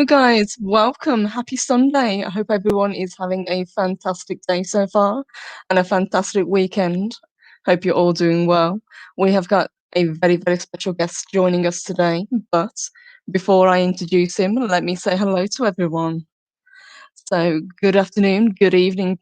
Hello, guys. Welcome. Happy Sunday. I hope everyone is having a fantastic day so far and a fantastic weekend. Hope you're all doing well. We have got a very, very special guest joining us today. But before I introduce him, let me say hello to everyone. So, good afternoon, good evening.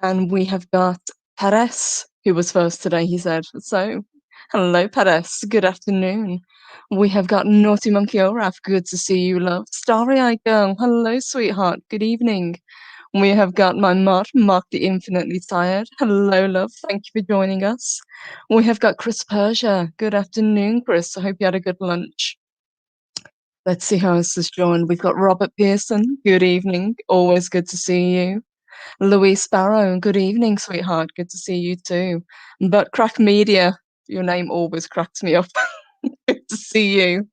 And we have got Perez, who was first today, he said. So, hello, Perez. Good afternoon. We have got Naughty Monkey Oraf. Good to see you, love. Starry Eyed Girl. Hello, sweetheart. Good evening. We have got my mod, Mark the Infinitely Tired. Hello, love. Thank you for joining us. We have got Chris Persia. Good afternoon, Chris. I hope you had a good lunch. Let's see who else has joined. We've got Robert Pearson. Good evening. Always good to see you. Louise Sparrow, good evening, sweetheart. Good to see you too. But Crack Media, your name always cracks me up. Good to see you.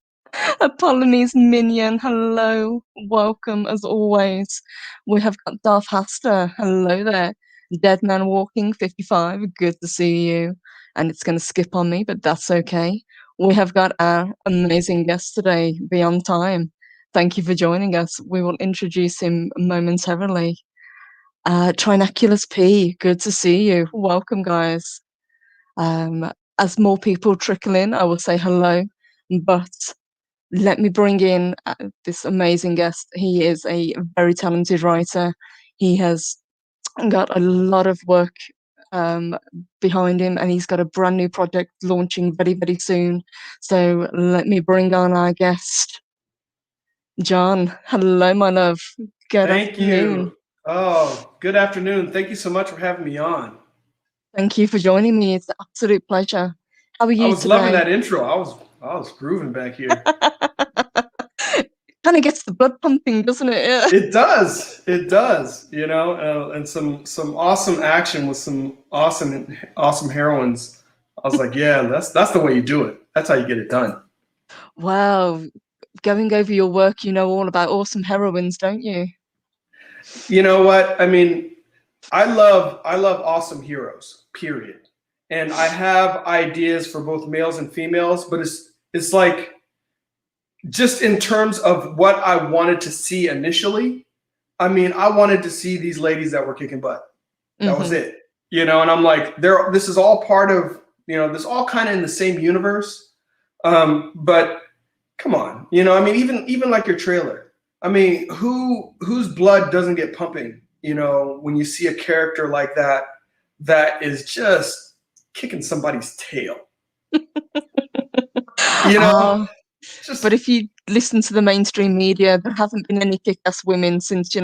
Apollonies Minion, hello. Welcome as always. We have got Darth Haster, hello there. Dead Man Walking 55, good to see you. And it's going to skip on me, but that's okay. We have got our amazing guest today, Beyond Time. Thank you for joining us. We will introduce him momentarily. Trinaculus P, good to see you. Welcome, guys. As more people trickle in, I will say hello, but let me bring in this amazing guest. He is a very talented writer. He has got a lot of work behind him, and he's got a brand new project launching very, very soon. So let me bring on our guest, John. Hello, my love. Good Thank afternoon. you. Oh, good afternoon. Thank you so much for having me on. Thank you for joining me. It's an absolute pleasure. How are I you was loving today? that intro. I was grooving back here. Kind of gets the blood pumping, doesn't it? Yeah. It does. It does. And some awesome action with some awesome heroines. I was like, yeah, that's the way you do it. That's how you get it done. Wow. Going over your work, you know all about awesome heroines, don't you? You know what? I mean, I love awesome heroes, period. And I have ideas for both males and females, but it's like just in terms of what I wanted to see initially, I mean, I wanted to see these ladies that were kicking butt. That was Mm-hmm. it. And I'm like, this is all part of, this all kind of in the same universe. But come on, I mean, even like your trailer. I mean, whose blood doesn't get pumping, when you see a character like that is just kicking somebody's tail. You know, just But if you listen to the mainstream media, there haven't been any kick-ass women since,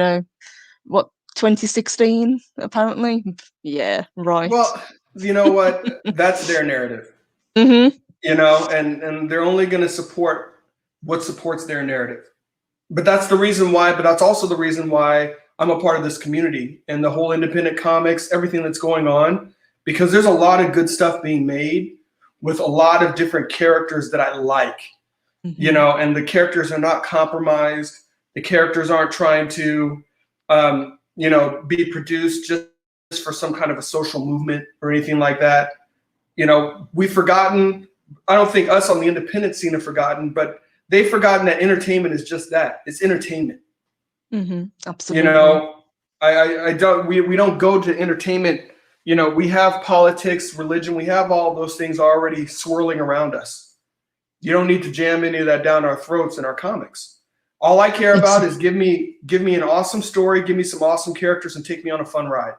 what, 2016, apparently? Yeah, right. well, you know what? That's their narrative. Mm-hmm. And they're only going to support what supports their narrative. But that's also the reason why I'm a part of this community and the whole independent comics, everything that's going on, because there's a lot of good stuff being made with a lot of different characters that I like, Mm-hmm. and the characters are not compromised. The characters aren't trying to, be produced just for some kind of a social movement or anything like that. We've forgotten, I don't think us on the independent scene have forgotten, but they've forgotten that entertainment is just that. It's entertainment. Mm-hmm. You Absolutely. know, I don't, we don't go to entertainment. We have politics, religion, we have all those things already swirling around us. You don't need to jam any of that down our throats in our comics. All I care about is give me an awesome story, give me some awesome characters, and take me on a fun ride.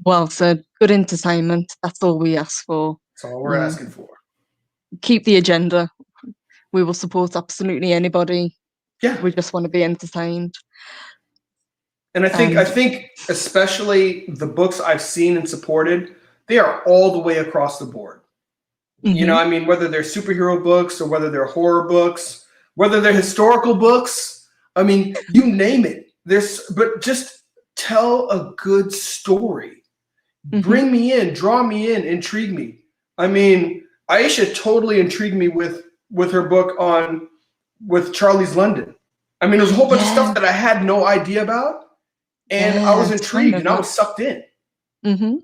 Well said. Good entertainment. That's all we ask for. That's all we're Mm. asking for. Keep the agenda. We will support absolutely anybody. Yeah. We just want to be entertained. And I think especially the books I've seen and supported, they are all the way across the board. Mm-hmm. I mean, whether they're superhero books or whether they're horror books, whether they're historical books, I mean, you name it. But just tell a good story. Mm-hmm. Bring me in, draw me in, intrigue me. I mean, Aisha totally intrigued me with her book with Charlie's London. I mean, there's a whole bunch of stuff that I had no idea about. And I was intrigued and I was sucked in. Mm-hmm.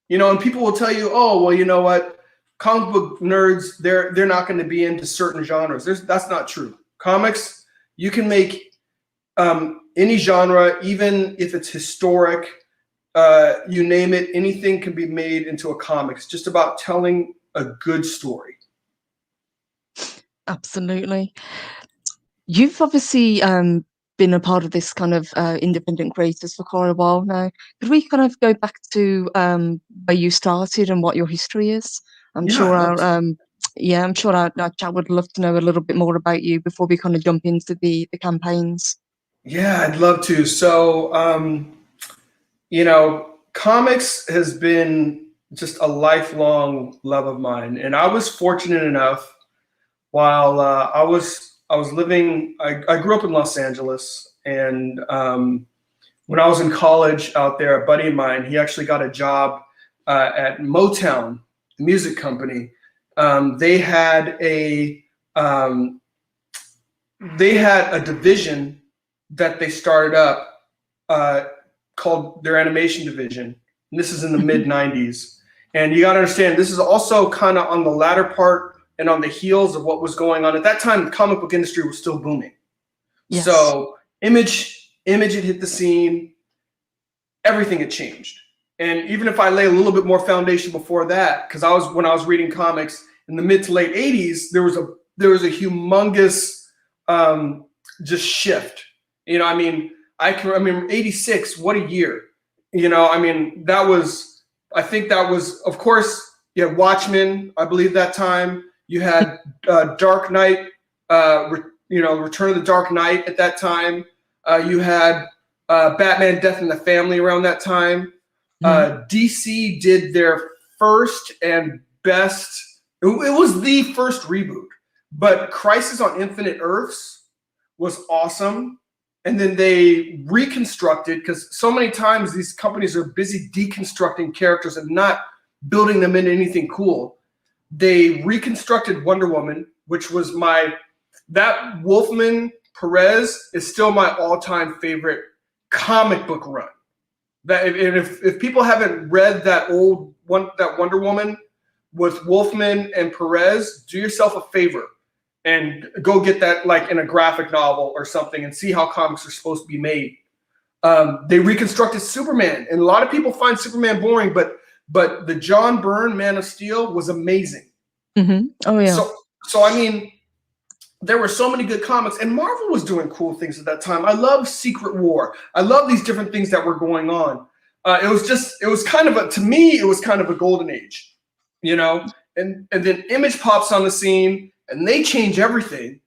And people will tell you, oh, well, you know what? Comic book nerds, they're not going to be into certain genres. That's not true. Comics, You can make any genre, even if it's historic, you name it, anything can be made into a comic. It's just about telling a good story. Absolutely. You've obviously been a part of this kind of independent creators for quite a while now. Could we kind of go back to where you started and what your history is? I'm Yeah, sure I'd love to. I'm sure our chat would love to know a little bit more about you before we kind of jump into the campaigns. Yeah, I'd love to. So, comics has been just a lifelong love of mine, and I was fortunate enough while I was living. I grew up in Los Angeles, and when I was in college out there, a buddy of mine, he actually got a job at Motown, the music company. They had um, a division that they started up called their animation division. And this is in the mid 90s. And you got to understand, this is also kind of on the latter part and on the heels of what was going on. At that time, the comic book industry was still booming. Yes. So Image had hit the scene. Everything had changed. And even if I lay a little bit more foundation before that, because when I was reading comics in the mid to late 80s, there was a humongous just shift. I mean, I remember 86, what a year. I think that was, of course, you had Watchmen, I believe that time. You had Dark Knight, Return of the Dark Knight at that time. You had Batman Death in the Family around that time. DC did their first and best, it was the first reboot, but Crisis on Infinite Earths was awesome. And then they reconstructed, because so many times these companies are busy deconstructing characters and not building them into anything cool. They reconstructed Wonder Woman, which was that Wolfman Perez is still my all-time favorite comic book run. That if people haven't read that Wonder Woman with Wolfman and Perez, do yourself a favor and go get that like in a graphic novel or something and see how comics are supposed to be made. They reconstructed Superman, and a lot of people find Superman boring, but the John Byrne Man of Steel was amazing. Oh yeah. So I mean, there were so many good comics, and Marvel was doing cool things at that time. I love Secret War. I love these different things that were going on. It was kind of a golden age, and then Image pops on the scene and they change everything.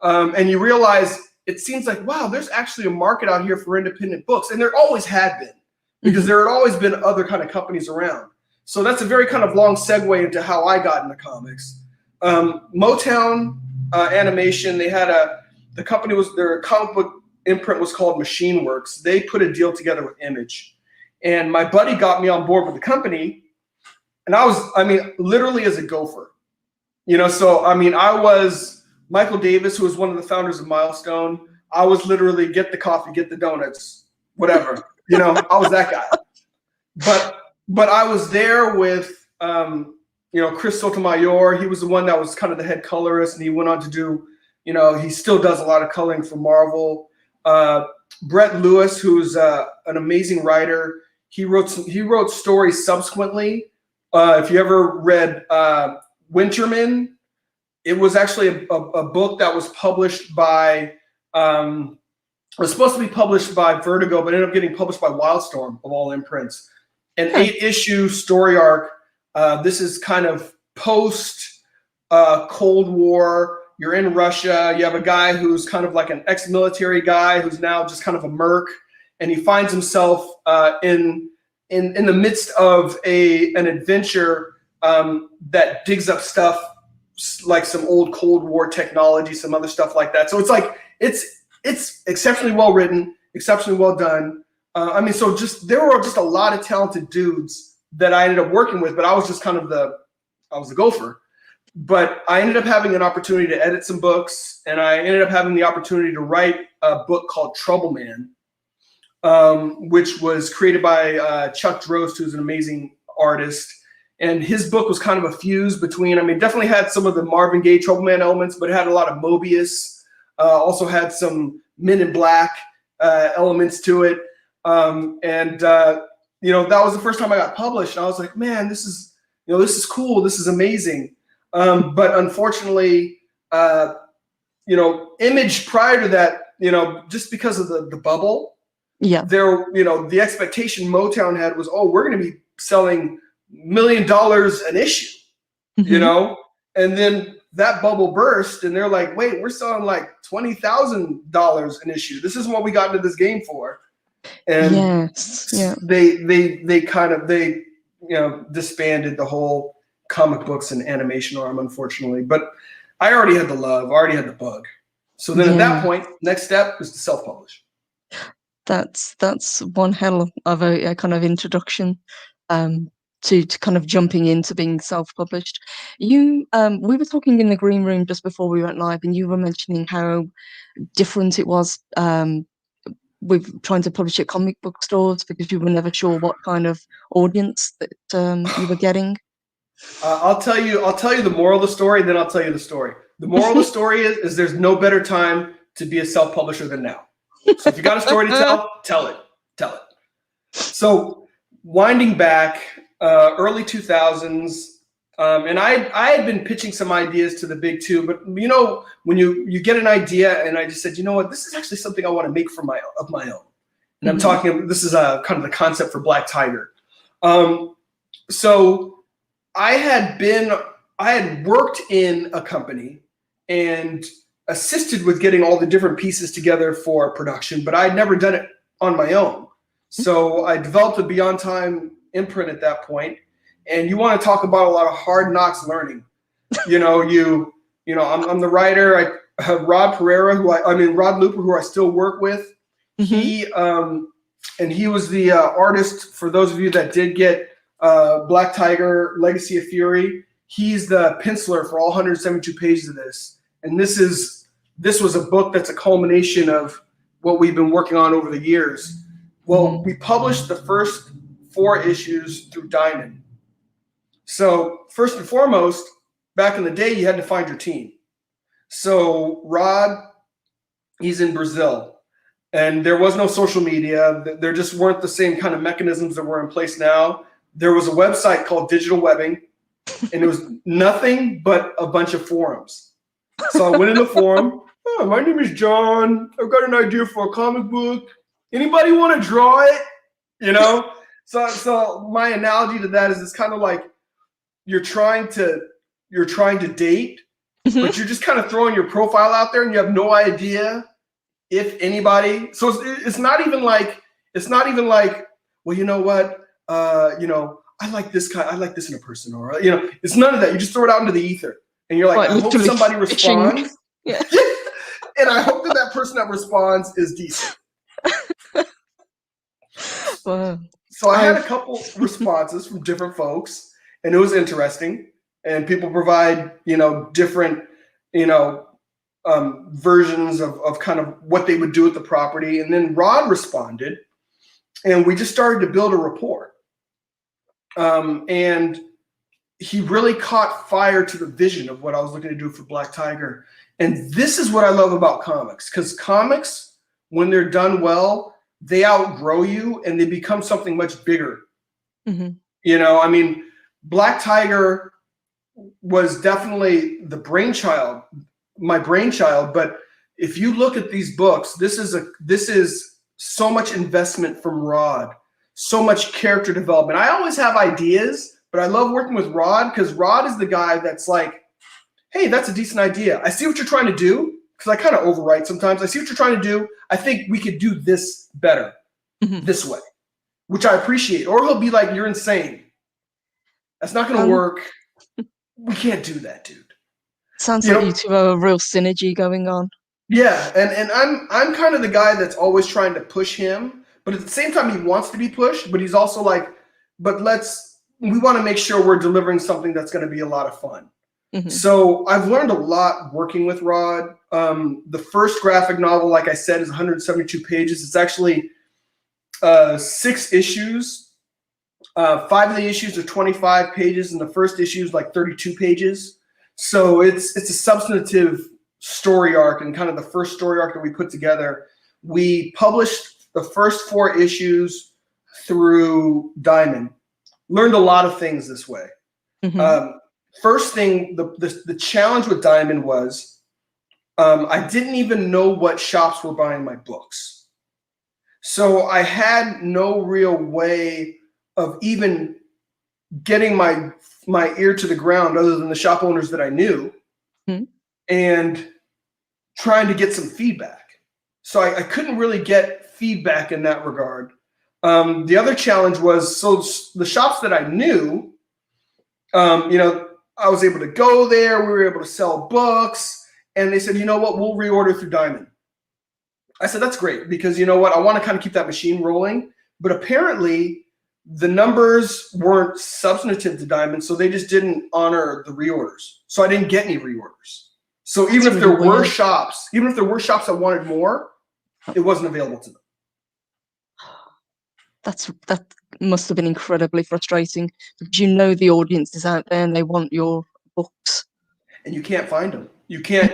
And you realize it seems like, wow, there's actually a market out here for independent books. And there always had been, because there had always been other kind of companies around. So that's a very kind of long segue into how I got into comics. Motown Animation, they had their comic book imprint was called Machine Works. They put a deal together with Image. And my buddy got me on board with the company. And I was literally as a gopher. I was Michael Davis, who was one of the founders of Milestone. I was literally get the coffee, get the donuts, whatever. I was that guy. But I was there with Chris Sotomayor. He was the one that was kind of the head colorist, and he went on to do, he still does a lot of coloring for Marvel. Brett Lewis, who's an amazing writer. He wrote stories subsequently. If you ever read Winterman, it was actually a book that was published by was supposed to be published by Vertigo, but ended up getting published by Wildstorm of all imprints. An 8-issue story arc. This is kind of post Cold War. You're in Russia. You have a guy who's kind of like an ex-military guy who's now just kind of a merc, and he finds himself in the midst of an adventure that digs up stuff like some old Cold War technology, some other stuff like that. So it's like it's exceptionally well written, exceptionally well done. There were just a lot of talented dudes that I ended up working with, but I was just kind of I was the gopher. But I ended up having an opportunity to edit some books, and I ended up having the opportunity to write a book called Trouble Man, which was created by Chuck Drost, who's an amazing artist. And his book was kind of a fuse between, definitely had some of the Marvin Gaye Trouble Man elements, but it had a lot of Mobius, Also had some Men in Black elements to it. That was the first time I got published. And I was like, man, this is cool. This is amazing. But unfortunately, Image prior to that, just because of the bubble, the expectation Motown had was, oh, we're going to be selling $1 million an issue, and then that bubble burst, and they're like, wait, we're selling like $20,000 an issue. This isn't what we got into this game for. And they kind of disbanded the whole comic books and animation arm, unfortunately. But I already had the love, already had the bug. So then at that point, next step is to self-publish. That's one hell of a kind of introduction to kind of jumping into being self-published. We were talking in the green room just before we went live, and you were mentioning how different it was with trying to publish at comic book stores because you were never sure what kind of audience that you were getting. I'll tell you the moral of the story, and then I'll tell you the story. The moral of the story is there's no better time to be a self-publisher than now. So if you got a story to tell it. So winding back, early 2000s, and I had been pitching some ideas to the big two, but when you get an idea, and I just said, you know what, this is actually something I want to make of my own. And I'm talking, this is kind of the concept for Black Tiger. So I had worked in a company and assisted with getting all the different pieces together for production, but I'd never done it on my own. So I developed a Beyond Time imprint at that point. And you want to talk about a lot of hard knocks learning. I'm the writer. I have Rod Luper, who I still work with. He was the artist, for those of you that did get Black Tiger, Legacy of Fury. He's the penciler for all 172 pages of this. And this was a book that's a culmination of what we've been working on over the years. Well, we published the first 4 issues through Diamond. So first and foremost, back in the day, you had to find your team. So Rod, he's in Brazil, and there was no social media. There just weren't the same kind of mechanisms that were in place now. There was a website called Digital Webbing, and it was nothing but a bunch of forums. So I went in the forum. Oh, my name is John. I've got an idea for a comic book. Anybody want to draw it? So my analogy to that is it's kind of like you're trying to date, but you're just kind of throwing your profile out there, and you have no idea if anybody. So it's not even like, well, you know what, I like this guy. I like this in a person, or it's none of that. You just throw it out into the ether, and you're like, I hope somebody responds. Yeah. And I hope that person that responds is decent. Wow. So I had a couple responses from different folks, and it was interesting. And people provide, different, versions of kind of what they would do with the property. And then Rod responded, and we just started to build a rapport. And he really caught fire to the vision of what I was looking to do for Black Tiger. And this is what I love about comics, because comics, when they're done well, they outgrow you and they become something much bigger. Black Tiger was definitely my brainchild. But if you look at these books, this is so much investment from Rod, so much character development. I always have ideas, but I love working with Rod because Rod is the guy that's like, hey, that's a decent idea. I see what you're trying to do, because I kind of overwrite sometimes. I see what you're trying to do. I think we could do this better this way, which I appreciate. Or he'll be like, you're insane. That's not going to work. We can't do that, dude. Sounds like you two have a real synergy going on. Yeah, and I'm kind of the guy that's always trying to push him, but at the same time he wants to be pushed, but he's also like, but we want to make sure we're delivering something that's going to be a lot of fun. So I've learned a lot working with Rod. The first graphic novel, like I said, is 172 pages. It's actually 6 issues. 5 of the issues are 25 pages, and the first issue is like 32 pages. So it's a substantive story arc and kind of the first story arc that we put together, we published the first 4 issues through Diamond. Learned a lot of things this way. Mm-hmm. First thing, the challenge with Diamond was I didn't even know what shops were buying my books. So I had no real way of even getting my ear to the ground other than the shop owners that I knew, Mm-hmm. and trying to get some feedback. So I couldn't really get feedback in that regard. The other challenge was, so the shops that I knew, I was able to go there. We were able to sell books, and they said, you know what, we'll reorder through Diamond. I said, that's great, because you know what, I want to kind of keep that machine rolling. But apparently the numbers weren't substantive to Diamond, so they just didn't honor the reorders. So I didn't get any reorders. So even if there were shops that wanted more, it wasn't available to them. That must have been incredibly frustrating, because you know the audience is out there and they want your books, and you can't find them. You can't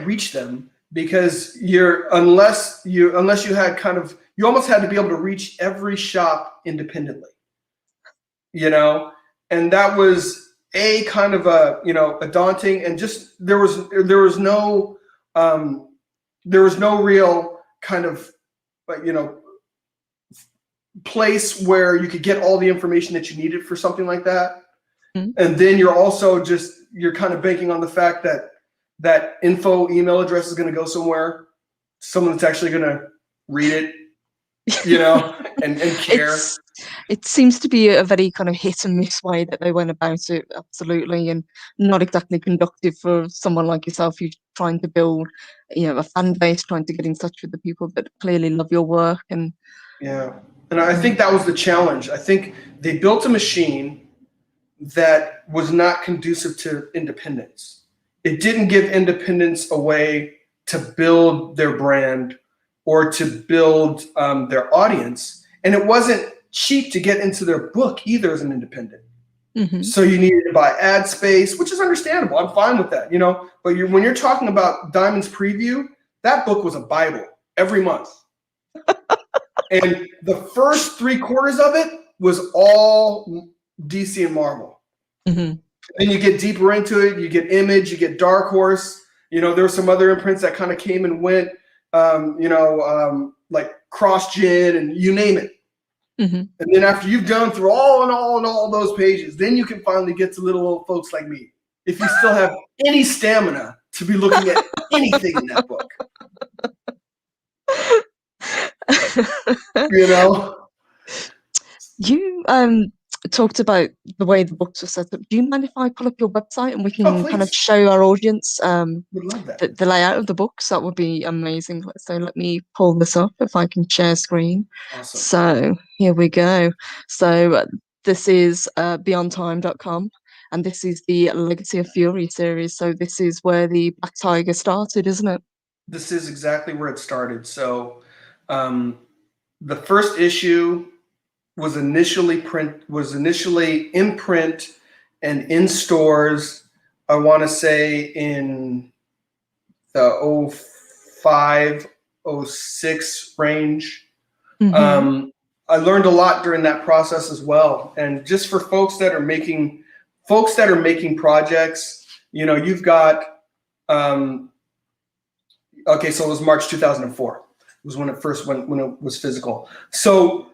reach them, because unless you had kind of, you almost had to be able to reach every shop independently, and that was kind of a daunting, and just there was no real kind of place where you could get all the information that you needed for something like that. Mm-hmm. And then you're kind of banking on the fact that info email address is going to go somewhere, someone that's actually going to read it, and care. It seems to be a very kind of hit and miss way that they went about it, absolutely, and not exactly conductive for someone like yourself who's trying to build, a fan base, trying to get in touch with the people that clearly love your work. And and I think that was the challenge. I think they built a machine that was not conducive to independence. It didn't give independents a way to build their brand or to build their audience. And it wasn't cheap to get into their book either as an independent. Mm-hmm. So you needed to buy ad space, which is understandable. I'm fine with that, But when you're talking about Diamond's preview, that book was a Bible every month. And the first 3/4 of it was all DC and Marvel. Mm-hmm. And you get deeper into it, you get Image, you get Dark Horse. There were some other imprints that kind of came and went, like CrossGen and you name it. Mm-hmm. And then after you've gone through all those pages, then you can finally get to little old folks like me. If you still have any stamina to be looking at anything in that book. You talked about the way the books were set up. Do you mind if I pull up your website and we can kind of show our audience the layout of the books? That would be amazing. So let me pull this up if I can share screen. Awesome. So here we go. So this is beyondtime.com, and this is the Legacy of Fury series. So this is where the Black Tiger started, isn't it? This is exactly where it started. So the first issue was initially in print and in stores, I want to say in the 05, 06 range. Mm-hmm. I learned a lot during that process as well. And just for folks that are making projects, you've got, so it was March 2004 was when it was physical. So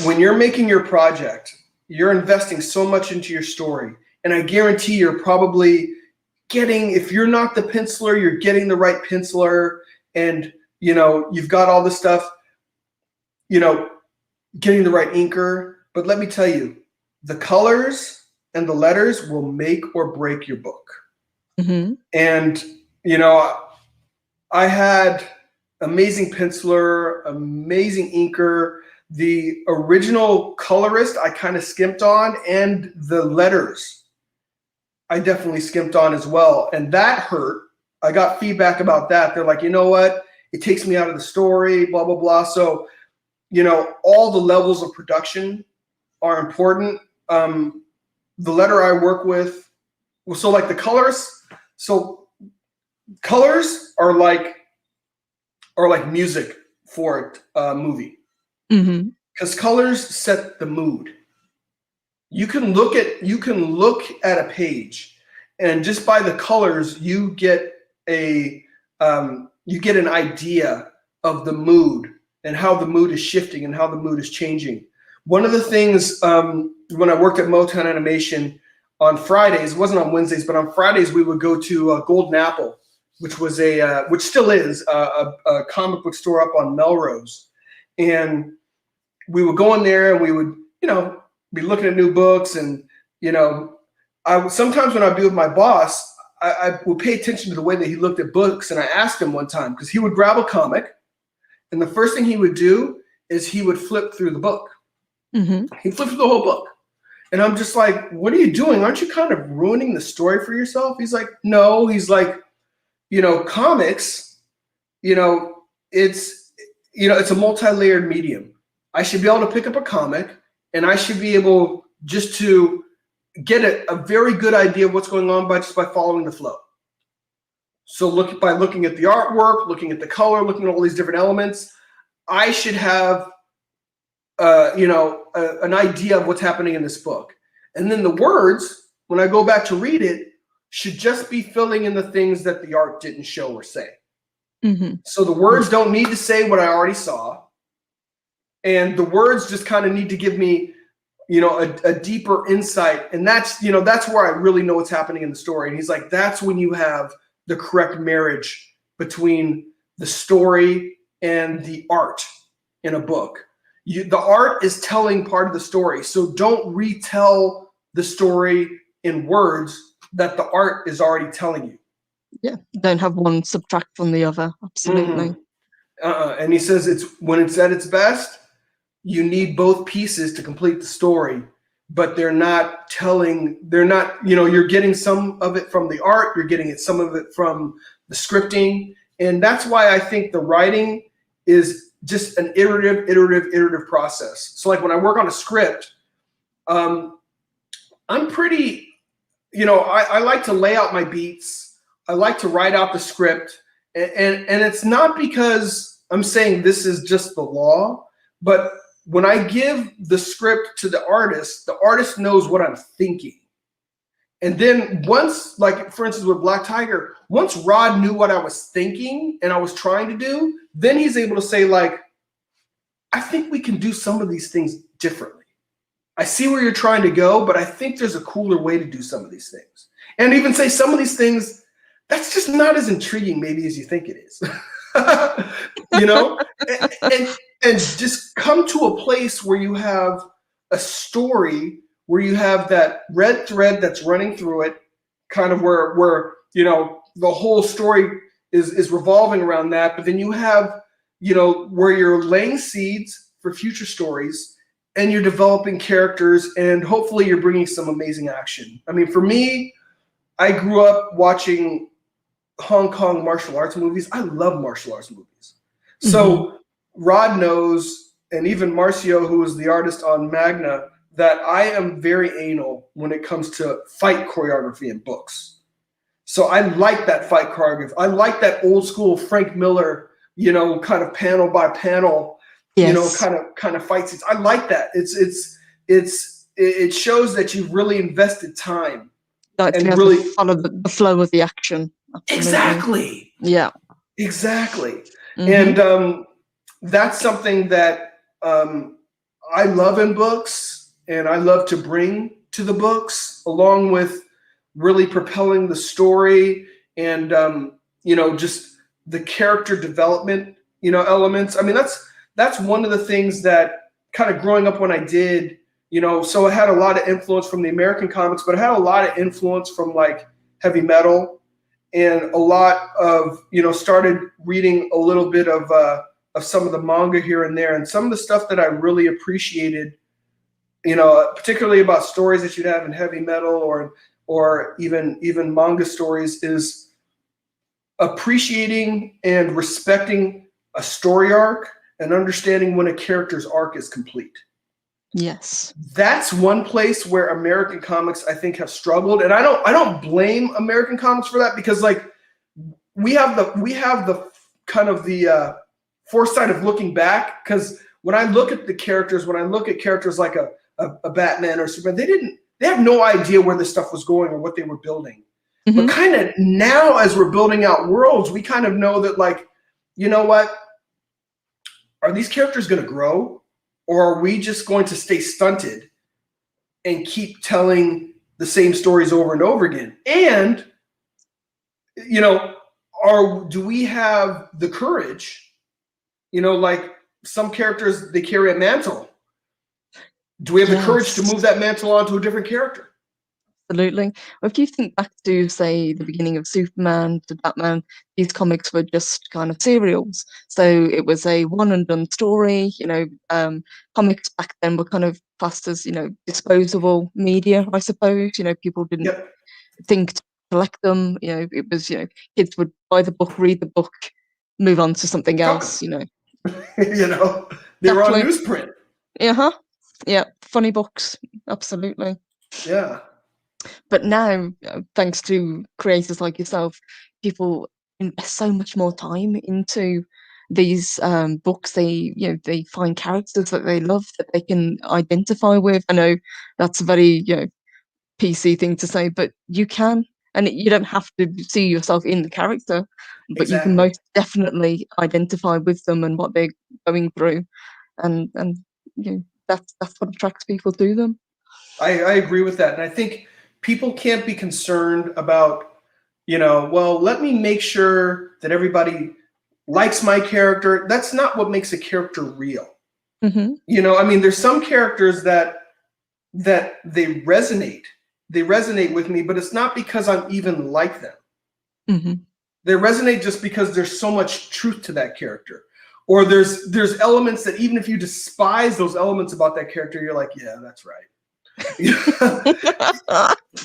when you're making your project, you're investing so much into your story. And I guarantee you're probably getting, if you're not the penciler, you're getting the right penciler. And, you've got all this stuff, getting the right inker. But let me tell you, the colors and the letters will make or break your book. Mm-hmm. And, I had amazing penciler, amazing inker. The original colorist I kind of skimped on, and the letters I definitely skimped on as well. And that hurt. I got feedback about that. They're like, you know what? It takes me out of the story, blah, blah, blah. So, all the levels of production are important. The letter I work with, so like the colorist, so colors are like music for a movie, because colors set the mood. You can look at a page, and just by the colors, you get an idea of the mood and how the mood is shifting and how the mood is changing. One of the things when I worked at Motown Animation on Fridays, it wasn't on Wednesdays, but on Fridays we would go to Golden Apple, which was which still is a comic book store up on Melrose, and we would go in there and we would, be looking at new books, and I sometimes when I'd be with my boss, I would pay attention to the way that he looked at books, and I asked him one time, because he would grab a comic, and the first thing he would do is he would flip through the book. He'd flip through the whole book. And I'm just like, what are you doing? Aren't you kind of ruining the story for yourself? He's like, no. He's like, comics, it's a multi-layered medium. I should be able to pick up a comic, and I should be able just to get a very good idea of what's going on by following the flow. So by looking at the artwork, looking at the color, looking at all these different elements, I should have an idea of what's happening in this book. And then the words, when I go back to read it, should just be filling in the things that the art didn't show or say. So the words don't need to say what I already saw. And the words just kind of need to give me, a deeper insight. And that's where I really know what's happening in the story. And he's like, that's when you have the correct marriage between the story and the art in a book. The art is telling part of the story. So don't retell the story in words that the art is already telling you. Yeah, don't have one subtract from the other. Absolutely. And he says when it's at its best, you need both pieces to complete the story, but you're getting some of it from the art, you're getting some of it from the scripting. And that's why I think the writing is just an iterative process. So like when I work on a script, I'm pretty, I like to lay out my beats. I like to write out the script. And it's not because I'm saying this is just the law, but when I give the script to the artist knows what I'm thinking. And then once, like for instance with Black Tiger, once Rod knew what I was thinking and I was trying to do, then he's able to say like, I think we can do some of these things differently. I see where you're trying to go, but I think there's a cooler way to do some of these things. And even say some of these things, that's just not as intriguing maybe as you think it is. And just come to a place where you have a story, where you have that red thread that's running through it, kind of where the whole story is revolving around that. But then you have, where you're laying seeds for future stories, and you're developing characters, and hopefully you're bringing some amazing action. I mean, for me, I grew up watching Hong Kong martial arts movies. I love martial arts movies. So Rod knows, and even Marcio, who is the artist on Magna, that I am very anal when it comes to fight choreography in books. So I like that fight choreography. I like that old school Frank Miller, kind of panel by panel, kind of fight scenes. I like that. It shows that you've really invested time. And really follow the flow of the action. Absolutely. Exactly. Yeah. Exactly. And that's something that I love in books, and I love to bring to the books, along with really propelling the story and just the character development elements. I mean, that's one of the things that kind of growing up when I did, so I had a lot of influence from the American comics, but I had a lot of influence from like heavy metal, and a lot of started reading a little bit of some of the manga here and there, and some of the stuff that I really appreciated, particularly about stories that you'd have in heavy metal or even manga stories, is appreciating and respecting a story arc and understanding when a character's arc is complete. Yes. That's one place where American comics, I think, have struggled. And I don't blame American comics for that, because like we have the kind of the foresight of looking back, because when I look at the characters, when I look at characters like a Batman or Superman, they have no idea where this stuff was going or what they were building. But kind of now, as we're building out worlds, we kind of know that, like, you know what? Are these characters going to grow, or are we just going to stay stunted and keep telling the same stories over and over again? And, you know, do we have the courage? You know, like some characters, they carry a mantle. Do we have the courage to move that mantle onto a different character? Absolutely. Well, if you think back to, say, the beginning of Superman to Batman, these comics were just kind of serials. So it was a one and done story. You know, comics back then were kind of classed as, you know, disposable media, I suppose. You know, people didn't think to collect them. You know, it was, you know, kids would buy the book, read the book, move on to something else, you know. You know, they were on newsprint. Yeah, funny books, absolutely. Yeah. But now, thanks to creators like yourself, people invest so much more time into these books. They find characters that they love, that they can identify with. I know that's a very, you know, PC thing to say, but you can, and you don't have to see yourself in the character, but you can most definitely identify with them and what they're going through, and you know, that's what attracts people to them. I agree with that, and I think people can't be concerned about, you know, well, let me make sure that everybody likes my character. That's not what makes a character real. You know, I mean, there's some characters that they resonate with me, but it's not because I'm even like them. They resonate just because there's so much truth to that character, or there's elements that even if you despise those elements about that character, you're like, yeah, that's right.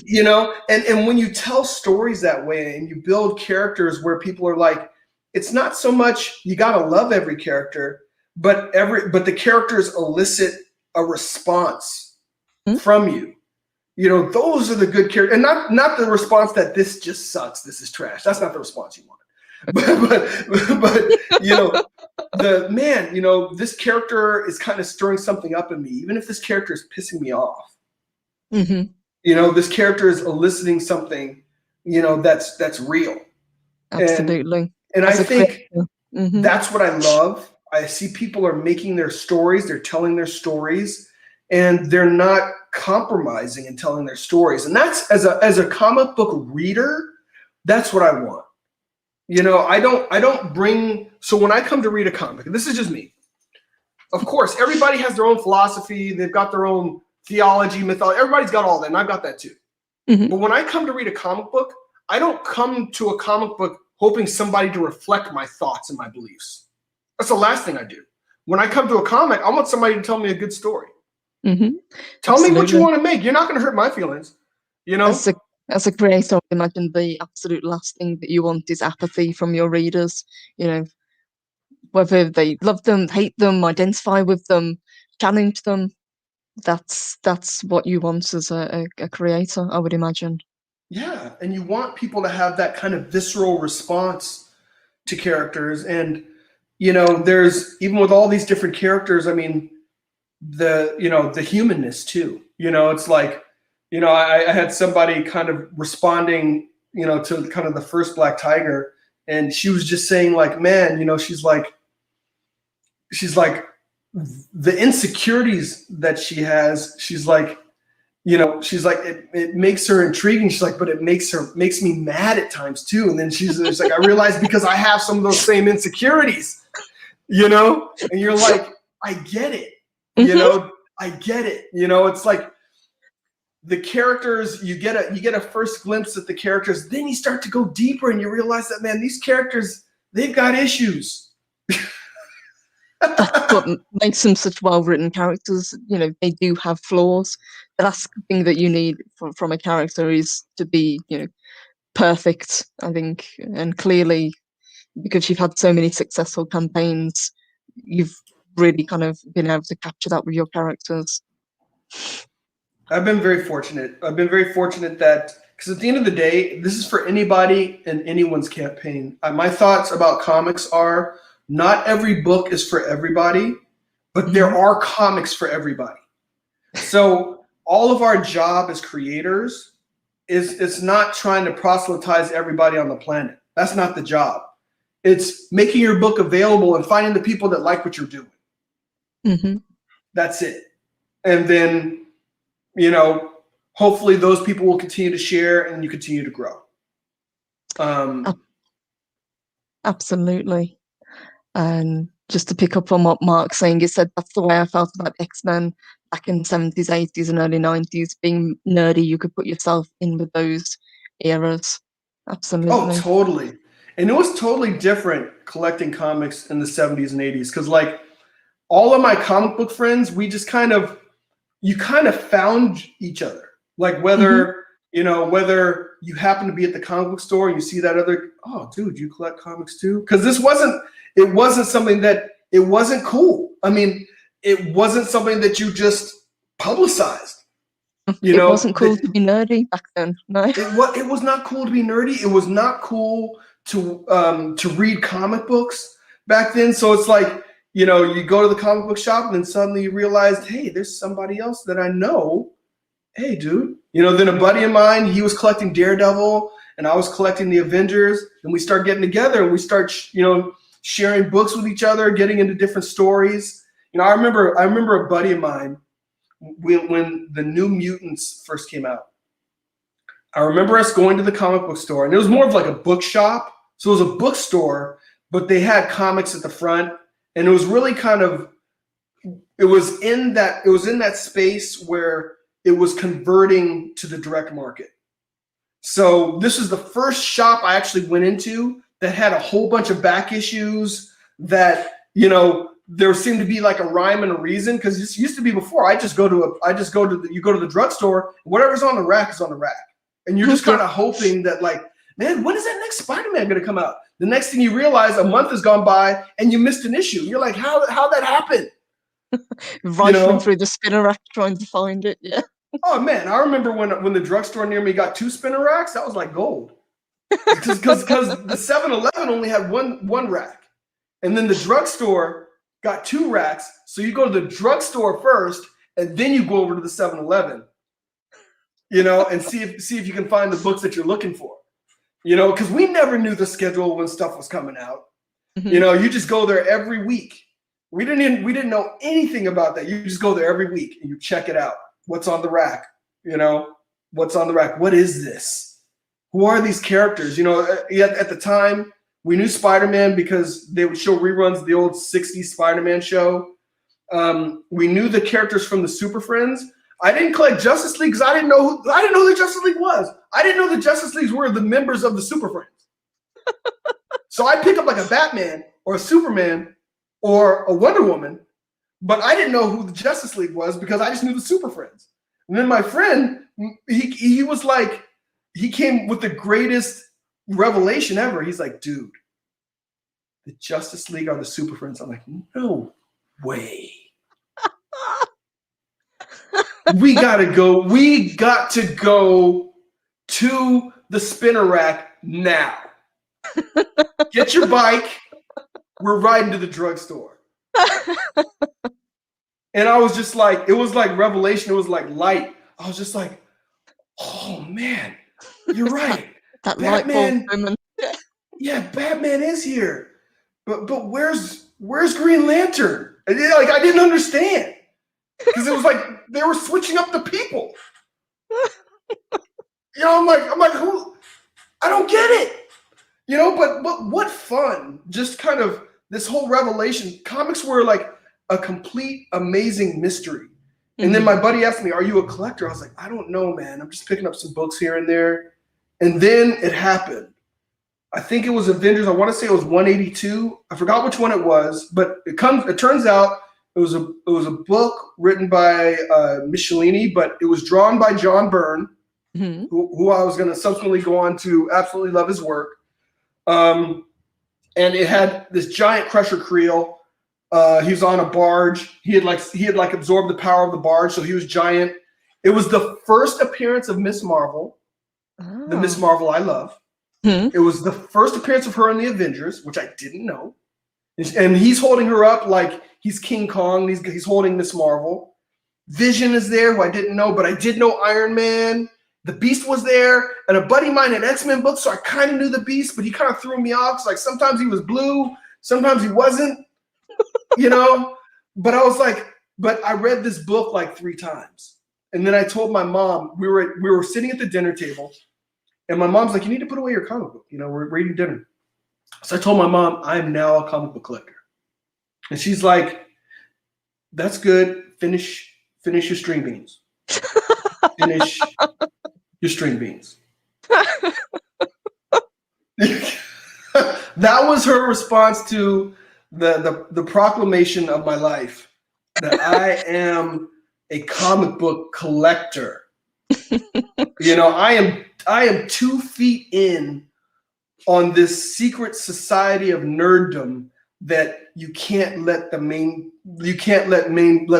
You know, and when you tell stories that way and you build characters where people are like, it's not so much you gotta love every character, but the characters elicit a response from you. You know, those are the good characters, and not the response that this just sucks, this is trash. That's not the response you want. But you know, you know, this character is kind of stirring something up in me, even if this character is pissing me off. You know, this character is eliciting something, you know, that's real. Absolutely. And I think that's what I love. I see people are making their stories, they're telling their stories, and they're not compromising in telling their stories. And that's, as a comic book reader, that's what I want. You know, I don't bring, so when I come to read a comic, and this is just me, of course, everybody has their own philosophy, they've got their own theology, mythology, everybody's got all that, and I've got that too. But when I come to read a comic book, I don't come to a comic book hoping somebody to reflect my thoughts and my beliefs. That's the last thing I do. When I come to a comic, I want somebody to tell me a good story. Tell me what you want to make. You're not going to hurt my feelings. You know? As a creator, I imagine the absolute last thing that you want is apathy from your readers. You know, whether they love them, hate them, identify with them, challenge them. That's what you want as a creator, I would imagine. Yeah, and you want people to have that kind of visceral response to characters. And, you know, there's, even with all these different characters, I mean, the humanness too. You know, it's like, you know, I had somebody kind of responding, you know, to kind of the first Black Tiger, and she was just saying, like, man, you know, she's like the insecurities that she has, she's like, you know, she's like, it makes her intriguing. She's like, but it makes me mad at times too. And then she's like, I realized because I have some of those same insecurities, you know, and you're like, I get it, you know, I get it. You know, it's like the characters, you get a first glimpse at the characters, then you start to go deeper and you realize that, man, these characters, they've got issues. That's what makes them such well-written characters. You know, they do have flaws. The last thing that you need from a character is to be, you know, perfect, I think. And clearly, because you've had so many successful campaigns, you've really kind of been able to capture that with your characters. I've been very fortunate. I've been very fortunate that, Because at the end of the day, this is for anybody and anyone's campaign. My thoughts about comics are not every book is for everybody, but there are comics for everybody. So all of our job as creators is not trying to proselytize everybody on the planet. That's not the job. It's making your book available and finding the people that like what you're doing. Mm-hmm. That's it. And then, you know, hopefully those people will continue to share and you continue to grow. Absolutely. And just to pick up on what Mark's saying, he said that's the way I felt about X-Men back in the 70s, 80s, and early 90s. Being nerdy, you could put yourself in with those eras. Absolutely. Oh, totally. And it was totally different collecting comics in the 70s and 80s because, like, all of my comic book friends, you kind of found each other. Like whether whether you happen to be at the comic book store and you see that other, oh, dude, you collect comics too? Because it wasn't something that, it wasn't cool. I mean, it wasn't something that you just publicized. It wasn't cool to be nerdy back then. No, it was not cool to be nerdy. It was not cool to read comic books back then. So it's like, you know, you go to the comic book shop and then suddenly you realize, hey, there's somebody else that I know. Hey, dude. You know, then a buddy of mine, he was collecting Daredevil and I was collecting the Avengers, and we start getting together and we start, sharing books with each other, getting into different stories. You know, I remember a buddy of mine when the New Mutants first came out. I remember us going to the comic book store, and it was more of like a bookshop. So it was a bookstore, but they had comics at the front, and it was really it was in that space where it was converting to the direct market. So this is the first shop I actually went into that had a whole bunch of back issues that, you know, there seemed to be like a rhyme and a reason, because this used to be before. You go to the drugstore, whatever's on the rack is on the rack. And you're just kind of hoping that, like, man, when is that next Spider-Man going to come out? The next thing you realize, a month has gone by and you missed an issue. You're like, how that happened? Rifling through the spinner rack trying to find it. Yeah. Oh man, I remember when the drugstore near me got 2 spinner racks. That was like gold, because the 7-Eleven only had one rack, and then the drugstore got 2 racks. So you go to the drugstore first, and then you go over to the 7-Eleven, you know, and see if you can find the books that you're looking for, you know, because we never knew the schedule when stuff was coming out. Mm-hmm. You know, you just go there every week. We didn't know anything about that. You just go there every week and you check it out. What's on the rack? You know, what's on the rack? What is this? Who are these characters? You know, at the time, we knew Spider-Man because they would show reruns of the old 60s Spider-Man show. We knew the characters from the Super Friends. I didn't collect Justice League because I didn't know who the Justice League was. I didn't know the Justice Leagues were the members of the Super Friends. So I'd pick up like a Batman or a Superman or a Wonder Woman, but I didn't know who the Justice League was because I just knew the Super Friends. And then my friend, he was like, he came with the greatest revelation ever. He's like, dude, the Justice League are the Super Friends. I'm like, no way. We got to go to the spinner rack now. Get your bike. We're riding to the drugstore. And I was just like, it was like revelation. It was like light. I was just like, oh man, you're right. that Batman, light bulb. Yeah, Batman is here. But where's Green Lantern? I didn't understand. Because it was like they were switching up the people. You know, I'm like, who? I don't get it. You know, but what fun. Just kind of this whole revelation. Comics were like a complete amazing mystery. Mm-hmm. And then my buddy asked me, are you a collector? I was like, I don't know, man. I'm just picking up some books here and there. And then it happened. I think it was Avengers. I want to say it was 182. I forgot which one it was, but it turns out it was a book written by Michelini, but it was drawn by John Byrne, mm-hmm. who I was going to subsequently go on to absolutely love his work. And it had this giant Crusher Creel. He was on a barge. He had absorbed the power of the barge, so he was giant. It was the first appearance of Miss Marvel. the Miss Oh. Marvel I love. Hmm. It was the first appearance of her in the Avengers, which I didn't know. And he's holding her up like he's King Kong. He's holding Miss Marvel. Vision is there, who I didn't know, but I did know Iron Man. The Beast was there, and a buddy of mine had X-Men books, so I kind of knew the Beast, but he kind of threw me off. Like sometimes he was blue, sometimes he wasn't, you know. But I was like, but I read this book like 3 times, and then I told my mom we were sitting at the dinner table, and my mom's like, "You need to put away your comic book. You know, we're eating dinner." So I told my mom, "I'm now a comic book collector," and she's like, "That's good. Finish your string beans. Finish your string beans." That was her response to the proclamation of my life, that I am a comic book collector. You know, I am 2 feet in on this secret society of nerddom that you can't let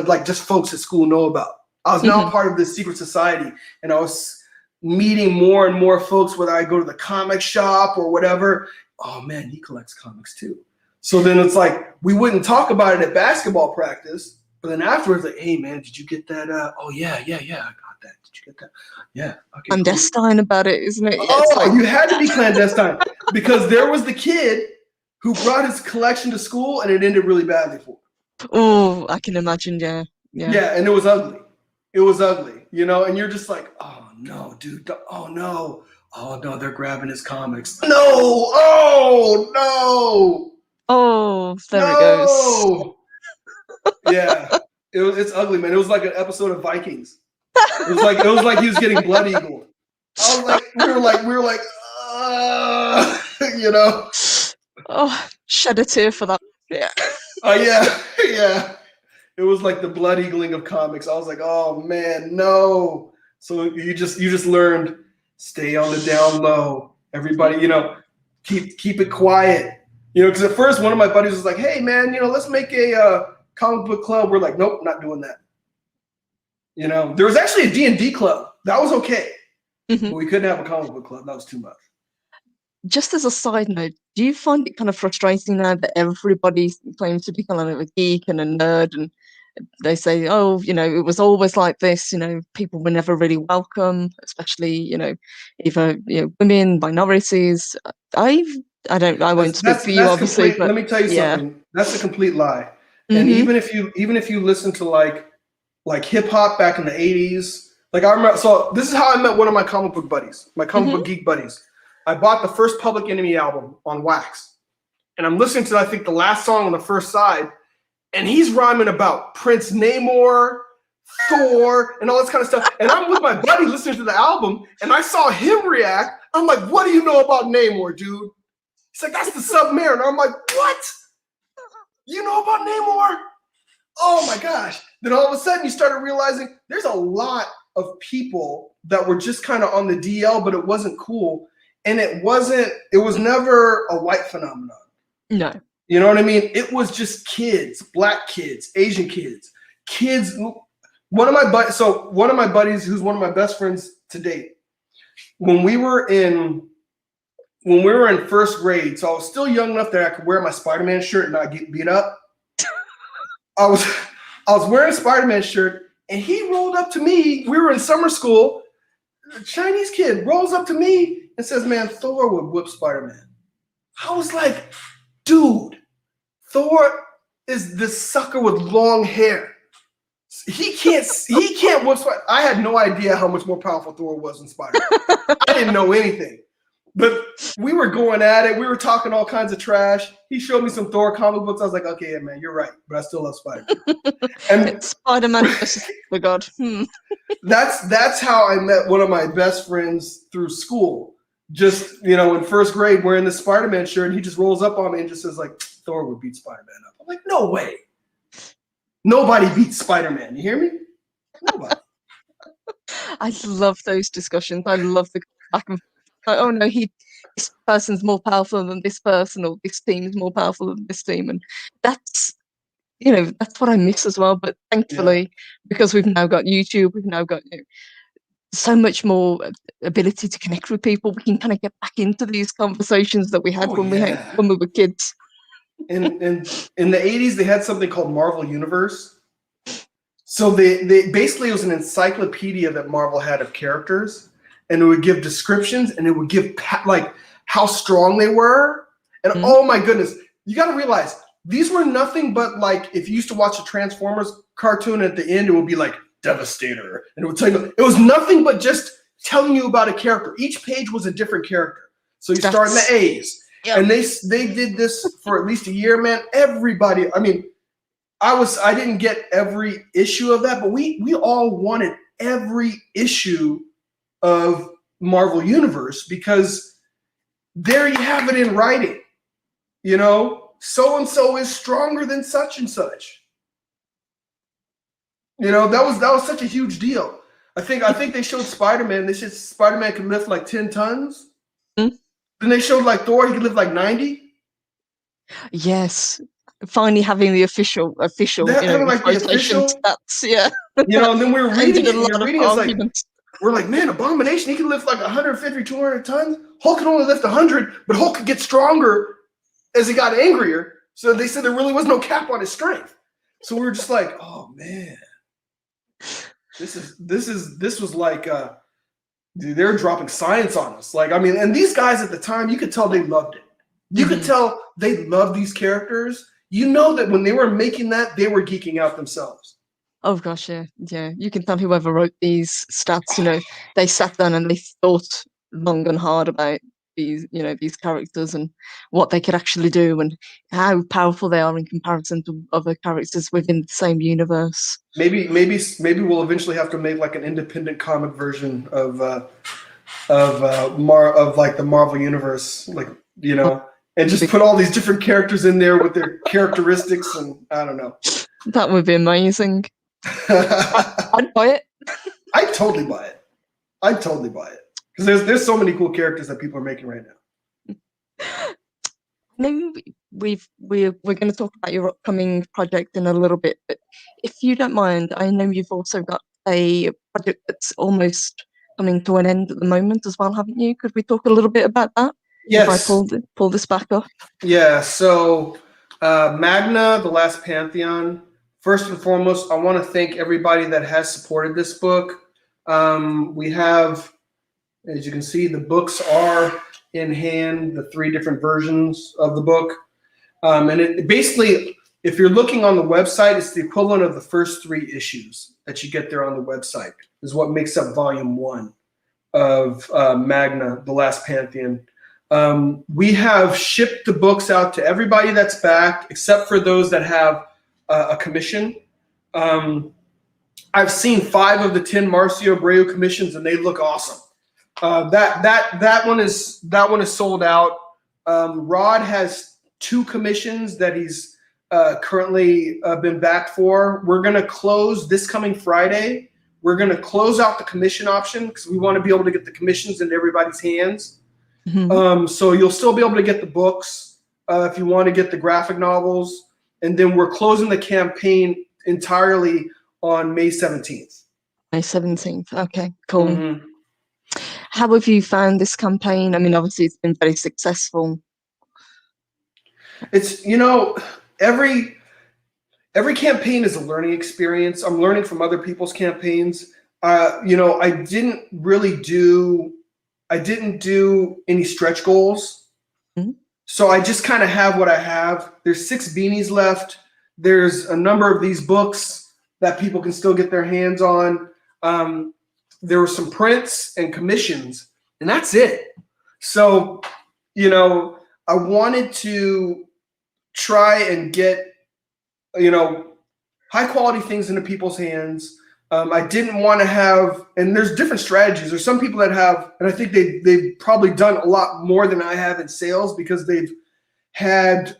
like just folks at school know about. I was now part of this secret society, and I was meeting more and more folks, whether I go to the comic shop or whatever. Oh man, he collects comics too. So then it's like we wouldn't talk about it at basketball practice, but then afterwards, like, "Hey man, did you get that? Oh yeah, I got that. Did you get that? Yeah, okay, Clandestine about it, isn't it? Yeah, oh, like, you had to be clandestine because there was the kid who brought his collection to school, and it ended really badly for him. Oh, I can imagine. Yeah. Yeah, and it was ugly. It was ugly, you know. And you're just like, "Oh no, dude! Oh no! Oh no! They're grabbing his comics. No! Oh no! Oh, there it goes. No!" Yeah, it's ugly, man. It was like an episode of Vikings. It was like he was getting blood eagle. I was like, we were like, you know. Oh, shed a tear for that. Yeah. Oh yeah. It was like the blood eagling of comics. I was like, oh man, no. So you just learned, stay on the down low. Everybody, you know, keep it quiet. You know, because at first one of my buddies was like, "Hey man, you know, let's make a comic book club." We're like, "Nope, not doing that." You know, there was actually a D&D club. That was okay. But we couldn't have a comic book club. That was too much. Just as a side note, do you find it kind of frustrating now that everybody claims to be kind of a geek and a nerd, and they say, "Oh, you know, it was always like this. You know, people were never really welcome, especially, you know, either, you know, women, minorities." I won't speak for you, That's obviously, complete. but Let me tell you yeah. something. That's a complete lie. And even if you listen to like hip hop back in the 80s, like I remember. So this is how I met one of my comic book buddies, my comic book geek buddies. I bought the first Public Enemy album on wax, and I'm listening to, I think, the last song on the first side, and he's rhyming about Prince Namor, Thor, and all this kind of stuff. And I'm with my buddy listening to the album, and I saw him react. I'm like, "What do you know about Namor, dude?" He's like, "That's the Submariner." I'm like, "What? You know about Namor?" Oh my gosh. Then all of a sudden you started realizing there's a lot of people that were just kind of on the DL, but it wasn't cool. And it was never a white phenomenon. No. You know what I mean? It was just kids, black kids, Asian kids. One of my buddies, who's one of my best friends to date, when we were in first grade, so I was still young enough that I could wear my Spider-Man shirt and not get beat up. I was wearing a Spider-Man shirt, and he rolled up to me. We were in summer school. A Chinese kid rolls up to me and says, "Man, Thor would whip Spider-Man." I was like, "Dude, Thor is this sucker with long hair. He can't whip Spider-Man." I had no idea how much more powerful Thor was than Spider-Man. I didn't know anything. But we were going at it. We were talking all kinds of trash. He showed me some Thor comic books. I was like, "Okay, yeah, man, you're right, but I still love Spider-Man." And Spider-Man versus the God. That's how I met one of my best friends through school. Just, you know, in first grade, wearing the Spider-Man shirt, and he just rolls up on me and just says, like, "Thor would beat Spider-Man up." I'm like, "No way. Nobody beats Spider-Man." You hear me? Nobody. I love those discussions. I love the back and like, "Oh no, this person's more powerful than this person, or this team is more powerful than this team," and that's, you know, that's what I miss as well. But thankfully, because we've now got YouTube, we've now got, you know, so much more ability to connect with people. We can kind of get back into these conversations that we had Oh when yeah. we were kids. In the 80s, they had something called Marvel Universe. So they basically, it was an encyclopedia that Marvel had of characters, and it would give descriptions, and it would give like how strong they were. And oh my goodness, you got to realize these were nothing but like if you used to watch a Transformers cartoon, at the end it would be like Devastator, and it would tell you it was nothing but just telling you about a character. Each page was a different character. So you start in the A's, and they did this for at least a year, man. Everybody, I mean, I didn't get every issue of that, but we all wanted every issue of Marvel Universe because there you have it in writing. You know, so and so is stronger than such and such. You know, that was such a huge deal. I think they showed Spider-Man. They said Spider-Man could lift like 10 tons. Then they showed like Thor, he could lift like 90. Yes. Finally having the official, Like the official stats, yeah. You know, and then we were reading it, and you're reading it's like, we're like, man, Abomination, he can lift like 150, 200 tons. Hulk can only lift 100, but Hulk could get stronger as he got angrier. So they said there really was no cap on his strength. So we were just like, oh man, this was like, dude, they're dropping science on us. Like, I mean, and these guys at the time, you could tell they loved it. You could tell they loved these characters. You know that when they were making that, they were geeking out themselves. Oh gosh, yeah. You can tell whoever wrote these stats, you know, they sat down and they thought long and hard about these, you know, these characters and what they could actually do and how powerful they are in comparison to other characters within the same universe. Maybe we'll eventually have to make like an independent comic version of like the Marvel Universe, like, you know, and just put all these different characters in there with their characteristics, and I don't know. That would be amazing. I'd buy it. I'd totally buy it. Because there's so many cool characters that people are making right now. No, we're going to talk about your upcoming project in a little bit, but if you don't mind, I know you've also got a project that's almost coming to an end at the moment as well, haven't you? Could we talk a little bit about that? Yes. If I pull this back up. Yeah. So Magna, The Last Pantheon. First and foremost, I want to thank everybody that has supported this book. We have, as you can see, the books are in hand, the 3 different versions of the book. And it basically, if you're looking on the website, it's the equivalent of the first 3 issues that you get there on the website, is what makes up volume 1 of Magna, The Last Pantheon. We have shipped the books out to everybody that's backed, except for those that have a commission. I've seen 5 of the 10 Marcio Abreu commissions, and they look awesome. That one is sold out. Rod has 2 commissions that he's currently been backed for. We're gonna close this coming Friday. We're gonna close out the commission option because we want to be able to get the commissions into everybody's hands. So you'll still be able to get the books if you want to get the graphic novels. And then we're closing the campaign entirely on May 17th. May 17th. Okay, cool. How have you found this campaign? I mean, obviously it's been very successful. It's, you know, every campaign is a learning experience. I'm learning from other people's campaigns. You know, I didn't do any stretch goals. So I just kind of have what I have. There's 6 beanies left. There's a number of these books that people can still get their hands on. There were some prints and commissions, and that's it. So, you know, I wanted to try and get, you know, high quality things into people's hands. I didn't want to have, and there's different strategies. There's some people that have, and I think they've probably done a lot more than I have in sales because they've had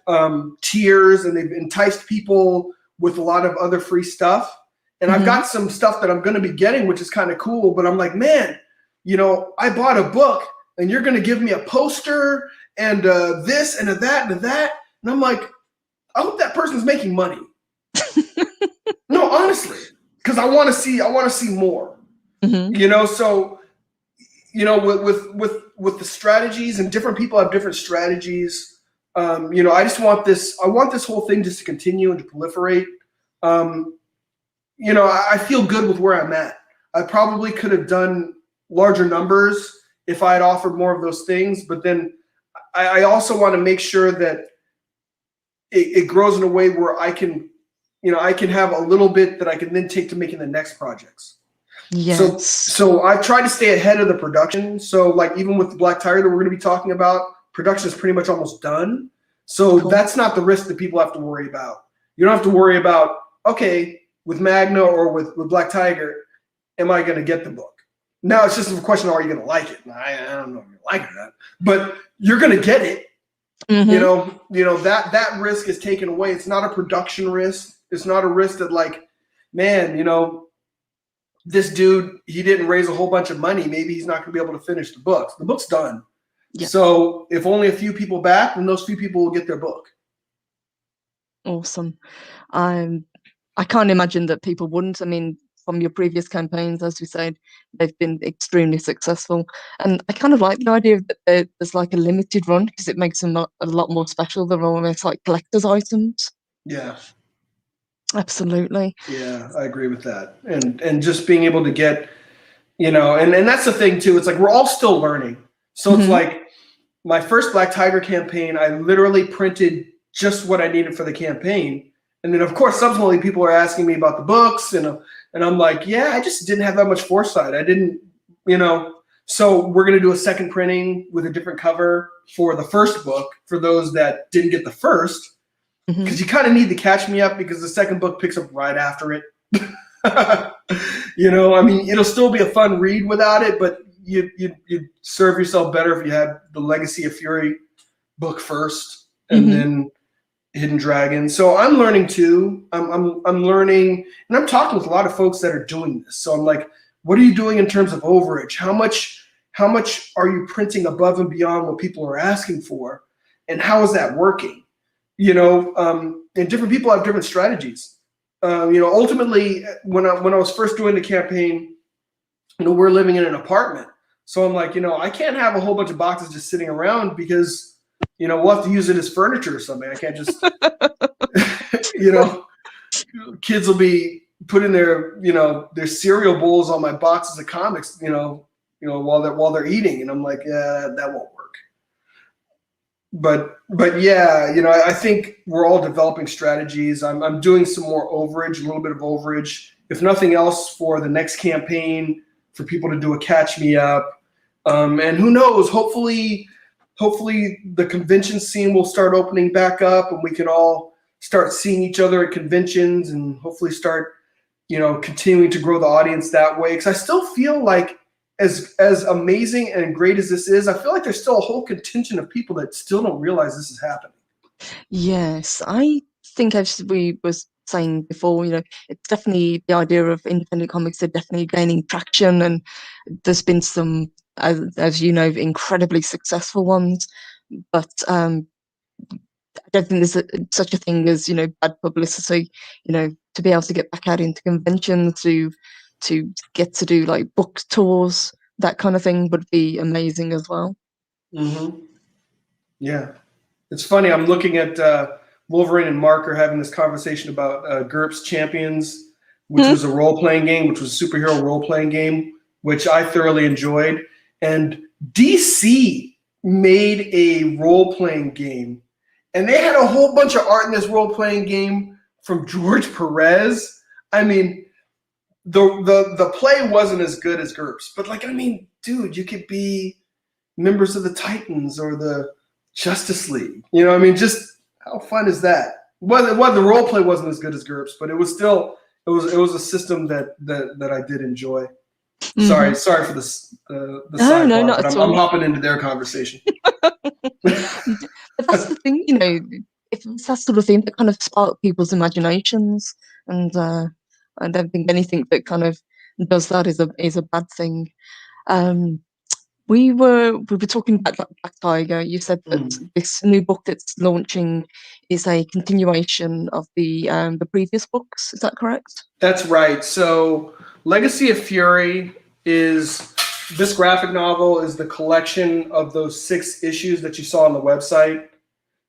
tiers and they've enticed people with a lot of other free stuff. And I've got some stuff that I'm going to be getting, which is kind of cool. But I'm like, man, you know, I bought a book and you're going to give me a poster and this and a that and a that. And I'm like, I hope that person's making money. No, honestly. Because I want to see more. Mhm. You know, so with the strategies, and different people have different strategies. I just want this. I want this whole thing just to continue and to proliferate. Um, I feel good with where I'm at. I probably could have done larger numbers if I had offered more of those things, but then I also want to make sure that it grows in a way where I can have a little bit that I can then take to making the next projects. So, Yes. so I try to stay ahead of the production. So, like even with the Black Tiger that we're going to be talking about, production is pretty much almost done. So Cool. that's not the risk that people have to worry about. You don't have to worry about, okay, with Magna or with Black Tiger, am I going to get the book? Now it's just a question of, are you going to like it? I don't know if you like it or not, but you're going to get it. Mhm. That risk is taken away. It's not a production risk. It's not a risk that, like, man, this dude, he didn't raise a whole bunch of money. Maybe he's not going to be able to finish the book. The book's done. Yeah. So if only a few people back, then those few people will get their book. Awesome. I can't imagine that people wouldn't. I mean, from your previous campaigns, as you said, they've been extremely successful. And I kind of like the idea that there's like a limited run, because it makes them a lot more special. They're almost like collector's items. Yeah. Absolutely. Yeah, I agree with that. And just being able to get, and that's the thing too. It's like we're all still learning. So it's like my first Black Tiger campaign, I literally printed just what I needed for the campaign. And then of course subsequently people are asking me about the books, and I'm like, yeah, I just didn't have that much foresight. I didn't, so we're going to do a second printing with a different cover for the first book for those that didn't get the first. Because you kind of need to catch me up, because the second book picks up right after it. I mean, it'll still be a fun read without it, but you'd serve yourself better if you had the Legacy of Fury book first and then Hidden Dragon. So I'm learning too. I'm learning, and I'm talking with a lot of folks that are doing this. So I'm like, what are you doing in terms of overage? How much are you printing above and beyond what people are asking for, and how is that working? And different people have different strategies. Ultimately, when I was first doing the campaign, we're living in an apartment. So I'm like, I can't have a whole bunch of boxes just sitting around, because, we'll have to use it as furniture or something. I can't just, kids will be putting their cereal bowls on my boxes of comics, while they're eating. And I'm like, yeah, that won't work. But yeah, I think we're all developing strategies. I'm doing some more overage, a little bit of overage, if nothing else, for the next campaign, for people to do a catch me up. And who knows? Hopefully the convention scene will start opening back up, and we can all start seeing each other at conventions, and hopefully start, continuing to grow the audience that way. Because I still feel like, as amazing and great as this is, I feel like there's still a whole contingent of people that still don't realize this is happening. Yes, I think, as we was saying before, it's definitely the idea of independent comics are definitely gaining traction, and there's been some, as incredibly successful ones, but I don't think there's such a thing as bad publicity. To be able to get back out into conventions, to get to do like book tours, that kind of thing would be amazing as well. Yeah, it's funny. I'm looking at Wolverine and Mark are having this conversation about GURPS Champions, which was a role-playing game, which was a superhero role-playing game, which I thoroughly enjoyed. And DC made a role-playing game, and they had a whole bunch of art in this role-playing game from George Perez. I mean, the play wasn't as good as GURPS, but dude, you could be members of the Titans or the Justice League. Just how fun is that? Well, the role play wasn't as good as GURPS, but it was still it was a system that I did enjoy. Sorry for the sidebar, no, not but at I'm all. hopping into their conversation. But that's the thing, if it's that sort of thing that kind of spark people's imaginations, and I don't think anything that kind of does that is a bad thing. We were talking about Black Tiger. You said that this new book that's launching is a continuation of the previous books. Is that correct? That's right. So Legacy of Fury is this graphic novel is the collection of those 6 issues that you saw on the website.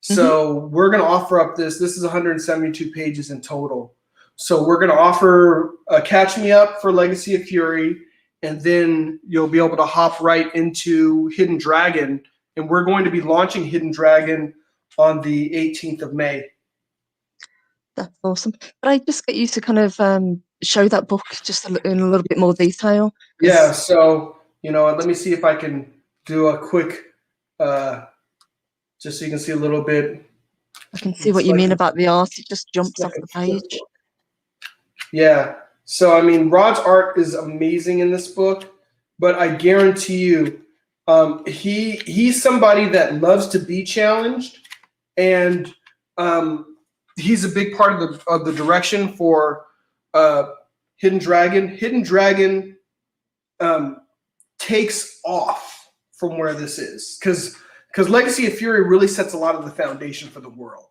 So we're going to offer up this is 172 pages in total. So we're going to offer Catch Me Up for Legacy of Fury, and then you'll be able to hop right into Hidden Dragon. And we're going to be launching Hidden Dragon on the 18th of May. That's awesome. Could I just get you to kind of show that book just in a little bit more detail? Yeah, so, let me see if I can do a quick, just so you can see a little bit. I can see what you mean about the art. It just jumps off the page. Yeah. So, I mean, Rod's art is amazing in this book, but I guarantee you, he's somebody that loves to be challenged, and he's a big part of the direction for Hidden Dragon. Hidden Dragon takes off from where this is, because Legacy of Fury really sets a lot of the foundation for the world.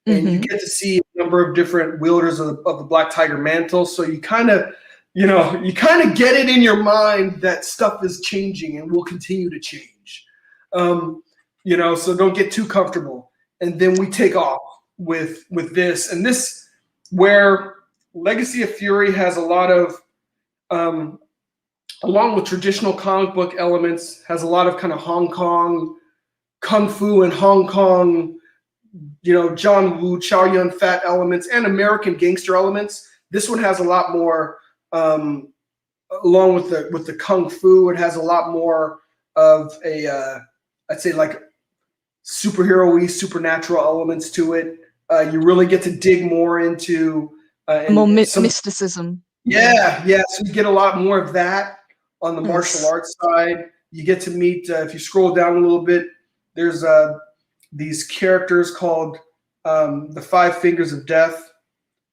And you get to see a number of different wielders of the Black Tiger mantle. So you kind of get it in your mind that stuff is changing and will continue to change. So don't get too comfortable. And then we take off with this. And this, where Legacy of Fury has a lot of, along with traditional comic book elements, has a lot of kind of Hong Kong, Kung Fu and Hong Kong, John Woo, Chow Yun Fat elements, and American gangster elements. This one has a lot more, along with the Kung Fu, it has a lot more of a, I'd say like superhero-y, supernatural elements to it. You really get to dig more into more mysticism. Yeah. So you get a lot more of that on the martial arts side. You get to meet, if you scroll down a little bit, there's these characters called the 5 Fingers of Death,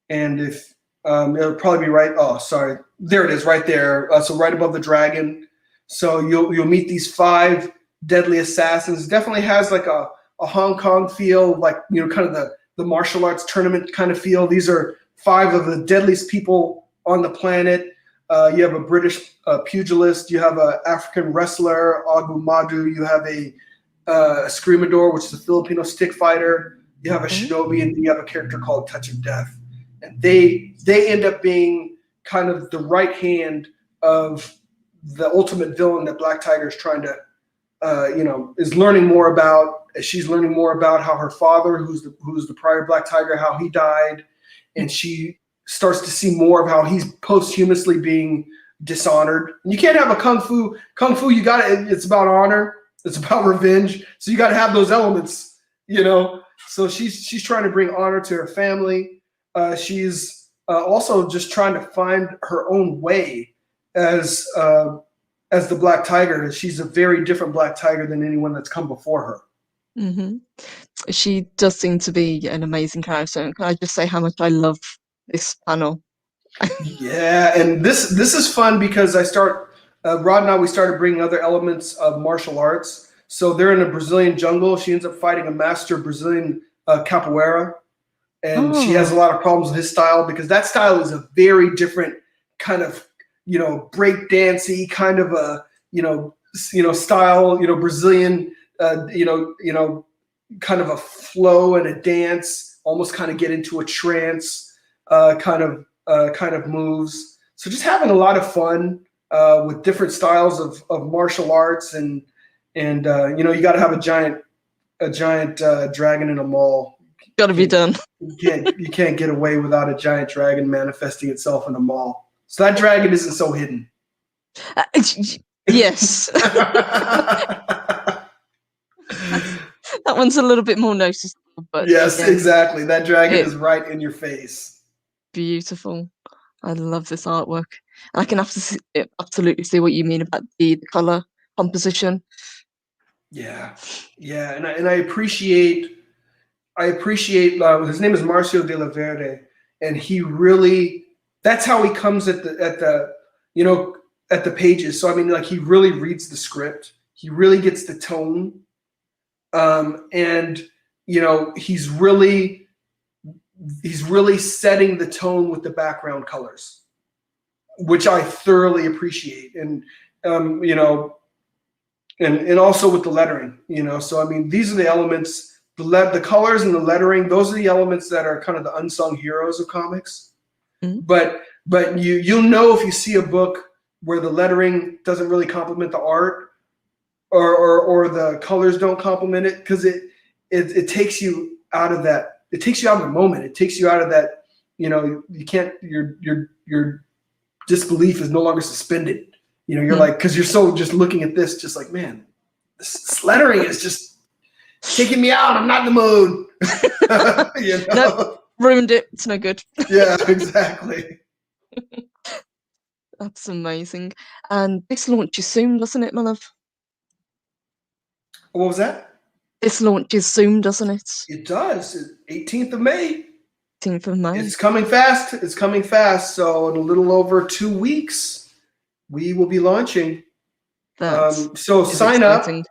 and if it'll probably be right. Oh, sorry, there it is, right there. So right above the dragon. So you'll meet these 5 deadly assassins. It definitely has like a Hong Kong feel, like kind of the martial arts tournament kind of feel. These are 5 of the deadliest people on the planet. You have a British pugilist. You have an African wrestler, Agu Madu. You have a Screamador, which is a Filipino stick fighter. You have a shinobi, and you have a character called Touch of Death. And they end up being kind of the right hand of the ultimate villain that Black Tiger is trying to, is learning more about. She's learning more about how her father, who's the prior Black Tiger, how he died, and she starts to see more of how he's posthumously being dishonored. And you can't have a kung fu. You got it. It's about honor. It's about revenge. So you got to have those elements, So she's trying to bring honor to her family. She's also just trying to find her own way as the Black Tiger. She's a very different Black Tiger than anyone that's come before her. She does seem to be an amazing character. Can I just say how much I love this panel? Yeah, and this is fun because Rod and I, we started bringing other elements of martial arts. So they're in a Brazilian jungle. She ends up fighting a master Brazilian capoeira. And she has a lot of problems with his style because that style is a very different kind of, break dancey kind of a, style, Brazilian, kind of a flow and a dance, almost kind of get into a trance kind of moves. So just having a lot of fun with different styles of martial arts, and you got to have a giant dragon in a mall. Got to be done. You can't get away without a giant dragon manifesting itself in a mall. So that dragon isn't so hidden. Yes. That one's a little bit more noticeable, but yes, exactly. That dragon is right in your face. Beautiful. I love this artwork. And I can absolutely see what you mean about the color composition. Yeah, and I appreciate. His name is Marcio de la Verde, and he really. That's how he comes at the pages. So I mean, like, he really reads the script. He really gets the tone, and he's really setting the tone with the background colors. which I thoroughly appreciate. And you know, and also with the lettering, you know. So I mean, these are the elements, the colors and the lettering. Those are the elements that are kind of the unsung heroes of comics. Mhm. But you'll know if you see a book where the lettering doesn't really complement the art, or the colors don't complement it, because it takes you out of that. It takes you out of the moment. It takes you out of that. You know, you can't. Your disbelief is no longer suspended. You know, you're like, because you're so just looking at this, just like, man, this lettering is just taking me out. I'm not in the mood. You know? Nope, ruined it. It's no good. Yeah, exactly. That's amazing. And this launches soon, doesn't it, my love? What was that? This launches soon, doesn't it? It does. 18th of May. 18th of May. It's coming fast. It's coming fast. So in a little over 2 weeks, we will be launching. So sign exciting. up.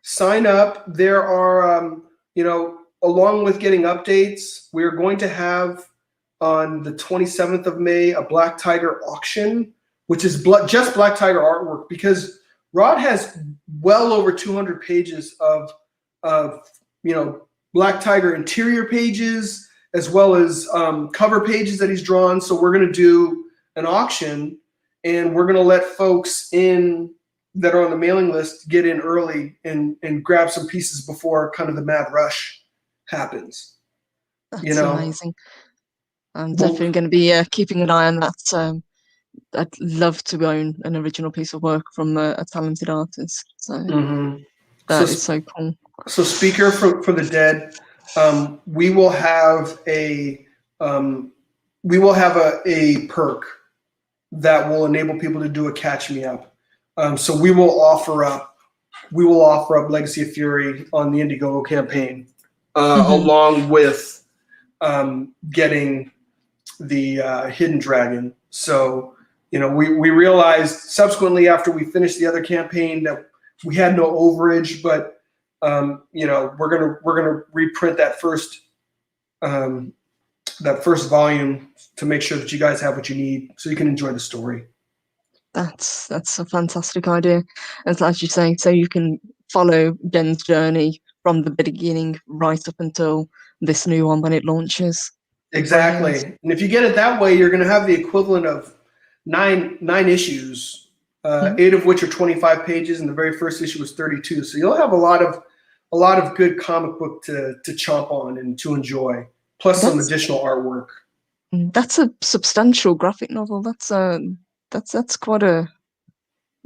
Sign up. There are, you know, along with getting updates, we're going to have on the 27th of May a Black Tiger auction, which is just Black Tiger artwork, because Rod has well over 200 pages of you know, Black Tiger interior pages, as well as cover pages that he's drawn. So we're going to do an auction, and we're going to let folks in that are on the mailing list get in early and grab some pieces before kind of the mad rush happens. That's you know, amazing. I'm definitely going to be keeping an eye on that. I'd love to own an original piece of work from a talented artist. So that is so cool. So Speaker for the Dead, we will have a perk that will enable people to do a catch me up. So we will offer up Legacy of Fury on the Indiegogo campaign, along with getting the Hidden Dragon. So, you know, we realized subsequently after we finished the other campaign that we had no overage, but you know, we're gonna reprint that first volume to make sure that you guys have what you need so you can enjoy the story. That's a fantastic idea. And as you say, so you can follow Jen's journey from the beginning right up until this new one when it launches. Exactly. And if you get it that way, you're going to have the equivalent of nine issues, 8 of which are 25 pages, and the very first issue was 32. So you'll have a lot of good comic book to chomp on and to enjoy, plus some additional artwork. That's a substantial graphic novel. That's quite a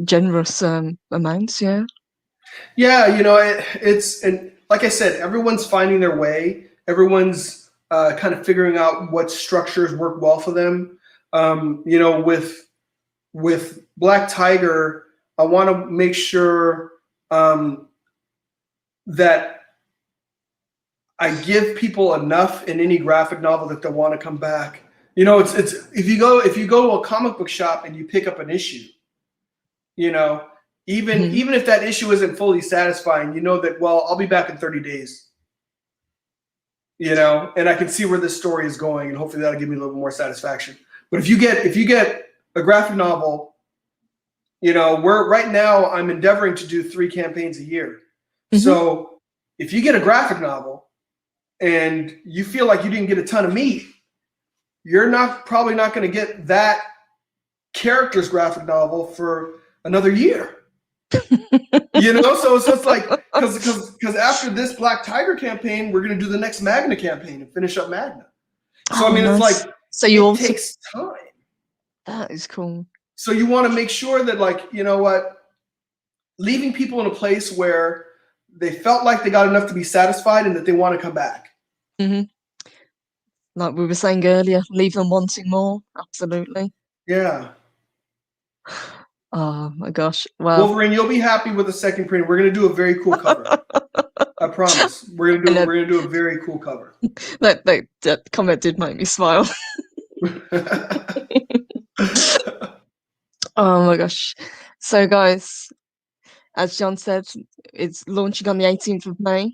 generous amount, yeah. Yeah, you know, it's, and like I said, everyone's finding their way. Everyone's kind of figuring out what structures work well for them. You know, with Black Tiger, I want to make sure that I give people enough in any graphic novel that they want to come back. You know, it's if you go to a comic book shop and you pick up an issue, you know, even if that issue isn't fully satisfying, you know that, well, I'll be back in 30 days. You know, and I can see where this story is going, and hopefully that'll give me a little more satisfaction. But if you get a graphic novel, you know, right now I'm endeavoring to do 3 campaigns a year. So if you get a graphic novel and you feel like you didn't get a ton of meat, you're probably not going to get that character's graphic novel for another year. You know, so it's like, because after this Black Tiger campaign, we're going to do the next Magna campaign and finish up Magna. So I mean, it's like, so it takes time. That is cool. So you want to make sure that, like, you know what, leaving people in a place where they felt like they got enough to be satisfied and that they want to come back. Like we were saying earlier, leave them wanting more. Absolutely. Yeah. Oh my gosh. Well, Wolverine, you'll be happy with the second print. We're gonna do a very cool cover. I promise. We're gonna do a very cool cover. That comment did make me smile. Oh my gosh. So guys, as John said, it's launching on the 18th of May.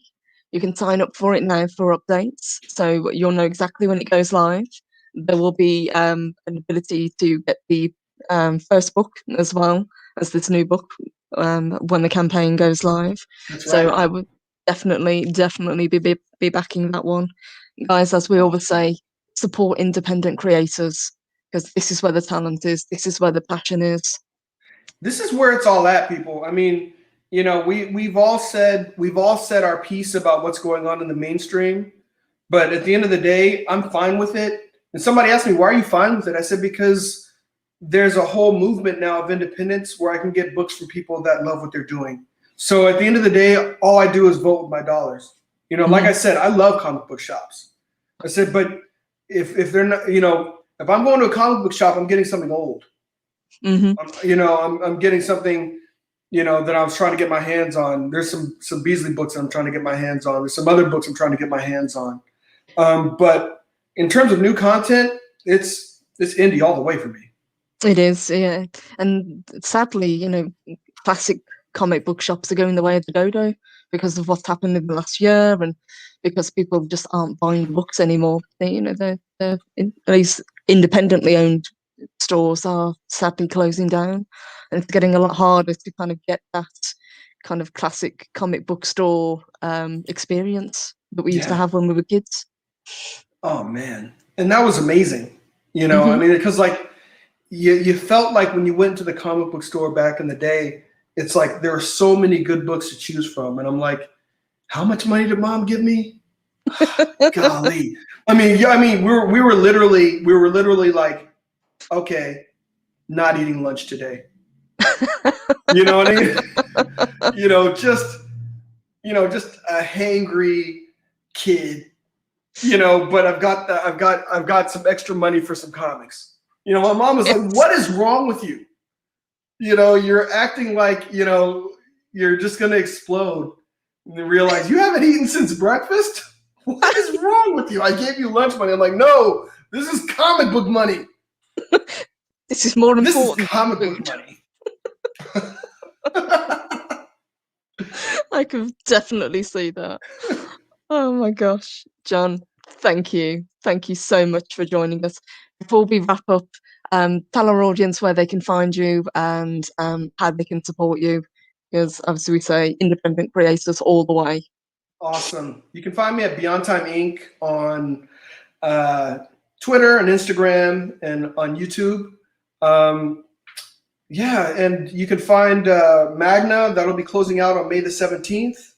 You can sign up for it now for updates, so you'll know exactly when it goes live. There will be an ability to get the first book as well as this new book when the campaign goes live. That's So right. I would definitely be backing that one. Guys, as we always say, support independent creators, because this is where the talent is, this is where the passion is. This is where it's all at, people. I mean, we've all said our piece about what's going on in the mainstream, but at the end of the day, I'm fine with it. And somebody asked me, why are you fine with it? I said, because there's a whole movement now of independence where I can get books from people that love what they're doing. So at the end of the day, all I do is vote with my dollars. Like I said, I love comic book shops. I said, but if they're not, if I'm going to a comic book shop, I'm getting something old. I'm getting something, that I was trying to get my hands on. There's some Beasley books that I'm trying to get my hands on. There's some other books I'm trying to get my hands on. But in terms of new content, it's indie all the way for me. It is, yeah. And sadly, classic comic book shops are going the way of the dodo because of what's happened in the last year, and because people just aren't buying books anymore. They're at least independently owned stores are sadly closing down, and it's getting a lot harder to kind of get that kind of classic comic book store experience that we used to have when we were kids. Oh man, and that was amazing. I mean, because like you felt like when you went to the comic book store back in the day, it's like there are so many good books to choose from, and I'm like, how much money did Mom give me? Golly, I mean, we were literally like, okay, not eating lunch today. You know what I mean? Just a hangry kid. But I've got some extra money for some comics. My mom was like, "What is wrong with you? You're acting like you're just gonna explode." And they realize you haven't eaten since breakfast. What is wrong with you? I gave you lunch money. I'm like, no, this is comic book money. This is more important. This is comic book money. I can definitely see that. Oh my gosh, John, thank you so much for joining us. Before we wrap up, tell our audience where they can find you and how they can support you, because obviously we say independent creators all the way. Awesome. You can find me at Beyond Time Inc. on Twitter and Instagram and on YouTube. And you can find Magna. That'll be closing out on May the 17th.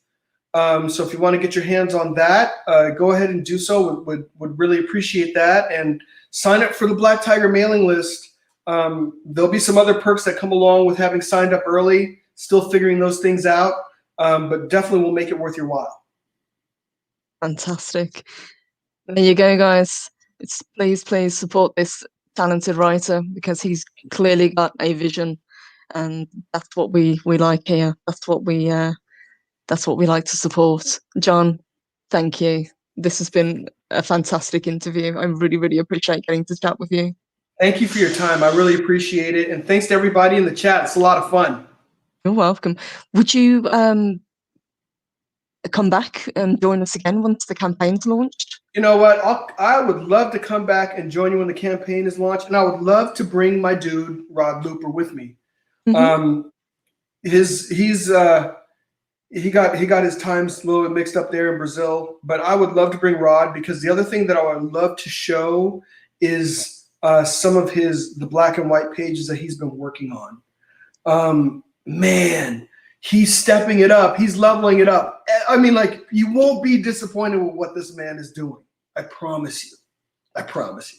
So if you want to get your hands on that, go ahead and do so. Would really appreciate that. And sign up for the Black Tiger mailing list. There'll be some other perks that come along with having signed up early. Still figuring those things out, but definitely will make it worth your while. Fantastic. There you go, guys. Please support this talented writer, because he's clearly got a vision, and that's what we like here. That's what we like to support. John, thank you. This has been a fantastic interview. I really appreciate getting to chat with you. Thank you for your time. I really appreciate it. And thanks to everybody in the chat. It's a lot of fun. You're welcome. Would you come back and join us again once the campaign's launched? You know what? I would love to come back and join you when the campaign is launched. And I would love to bring my dude, Rod Luper, with me. He got his times a little bit mixed up there in Brazil, but I would love to bring Rod, because the other thing that I would love to show is some of the black and white pages that he's been working on. Man, he's stepping it up. He's leveling it up. I mean, like, you won't be disappointed with what this man is doing. I promise you. I promise you.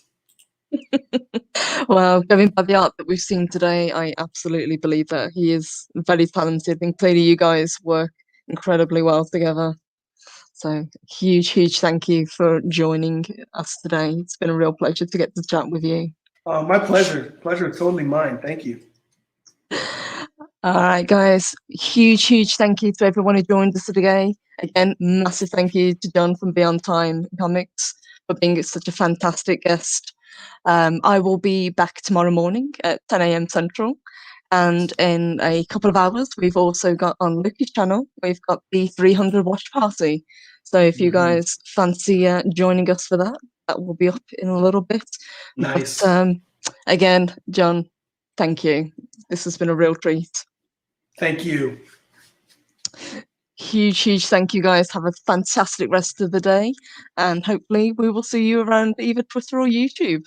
Well, going by the art that we've seen today, I absolutely believe that he is very talented, and clearly you guys work incredibly well together. So huge thank you for joining us today. It's been a real pleasure to get to chat with you. My pleasure. Pleasure is totally mine. Thank you. All right, guys. Huge thank you to everyone who joined us today. Again, massive thank you to John from Beyond Time Comics for being such a fantastic guest. I will be back tomorrow morning at 10 a.m. Central. And in a couple of hours, we've also got on Lucky's channel, we've got the 300 watch party. So if you guys fancy joining us for that, that will be up in a little bit. Nice. But again, John, Thank you. This has been a real treat. Thank you. Huge thank you, guys. Have a fantastic rest of the day, and hopefully we will see you around either Twitter or YouTube.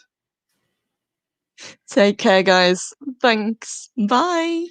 Take care, guys. Thanks. Bye.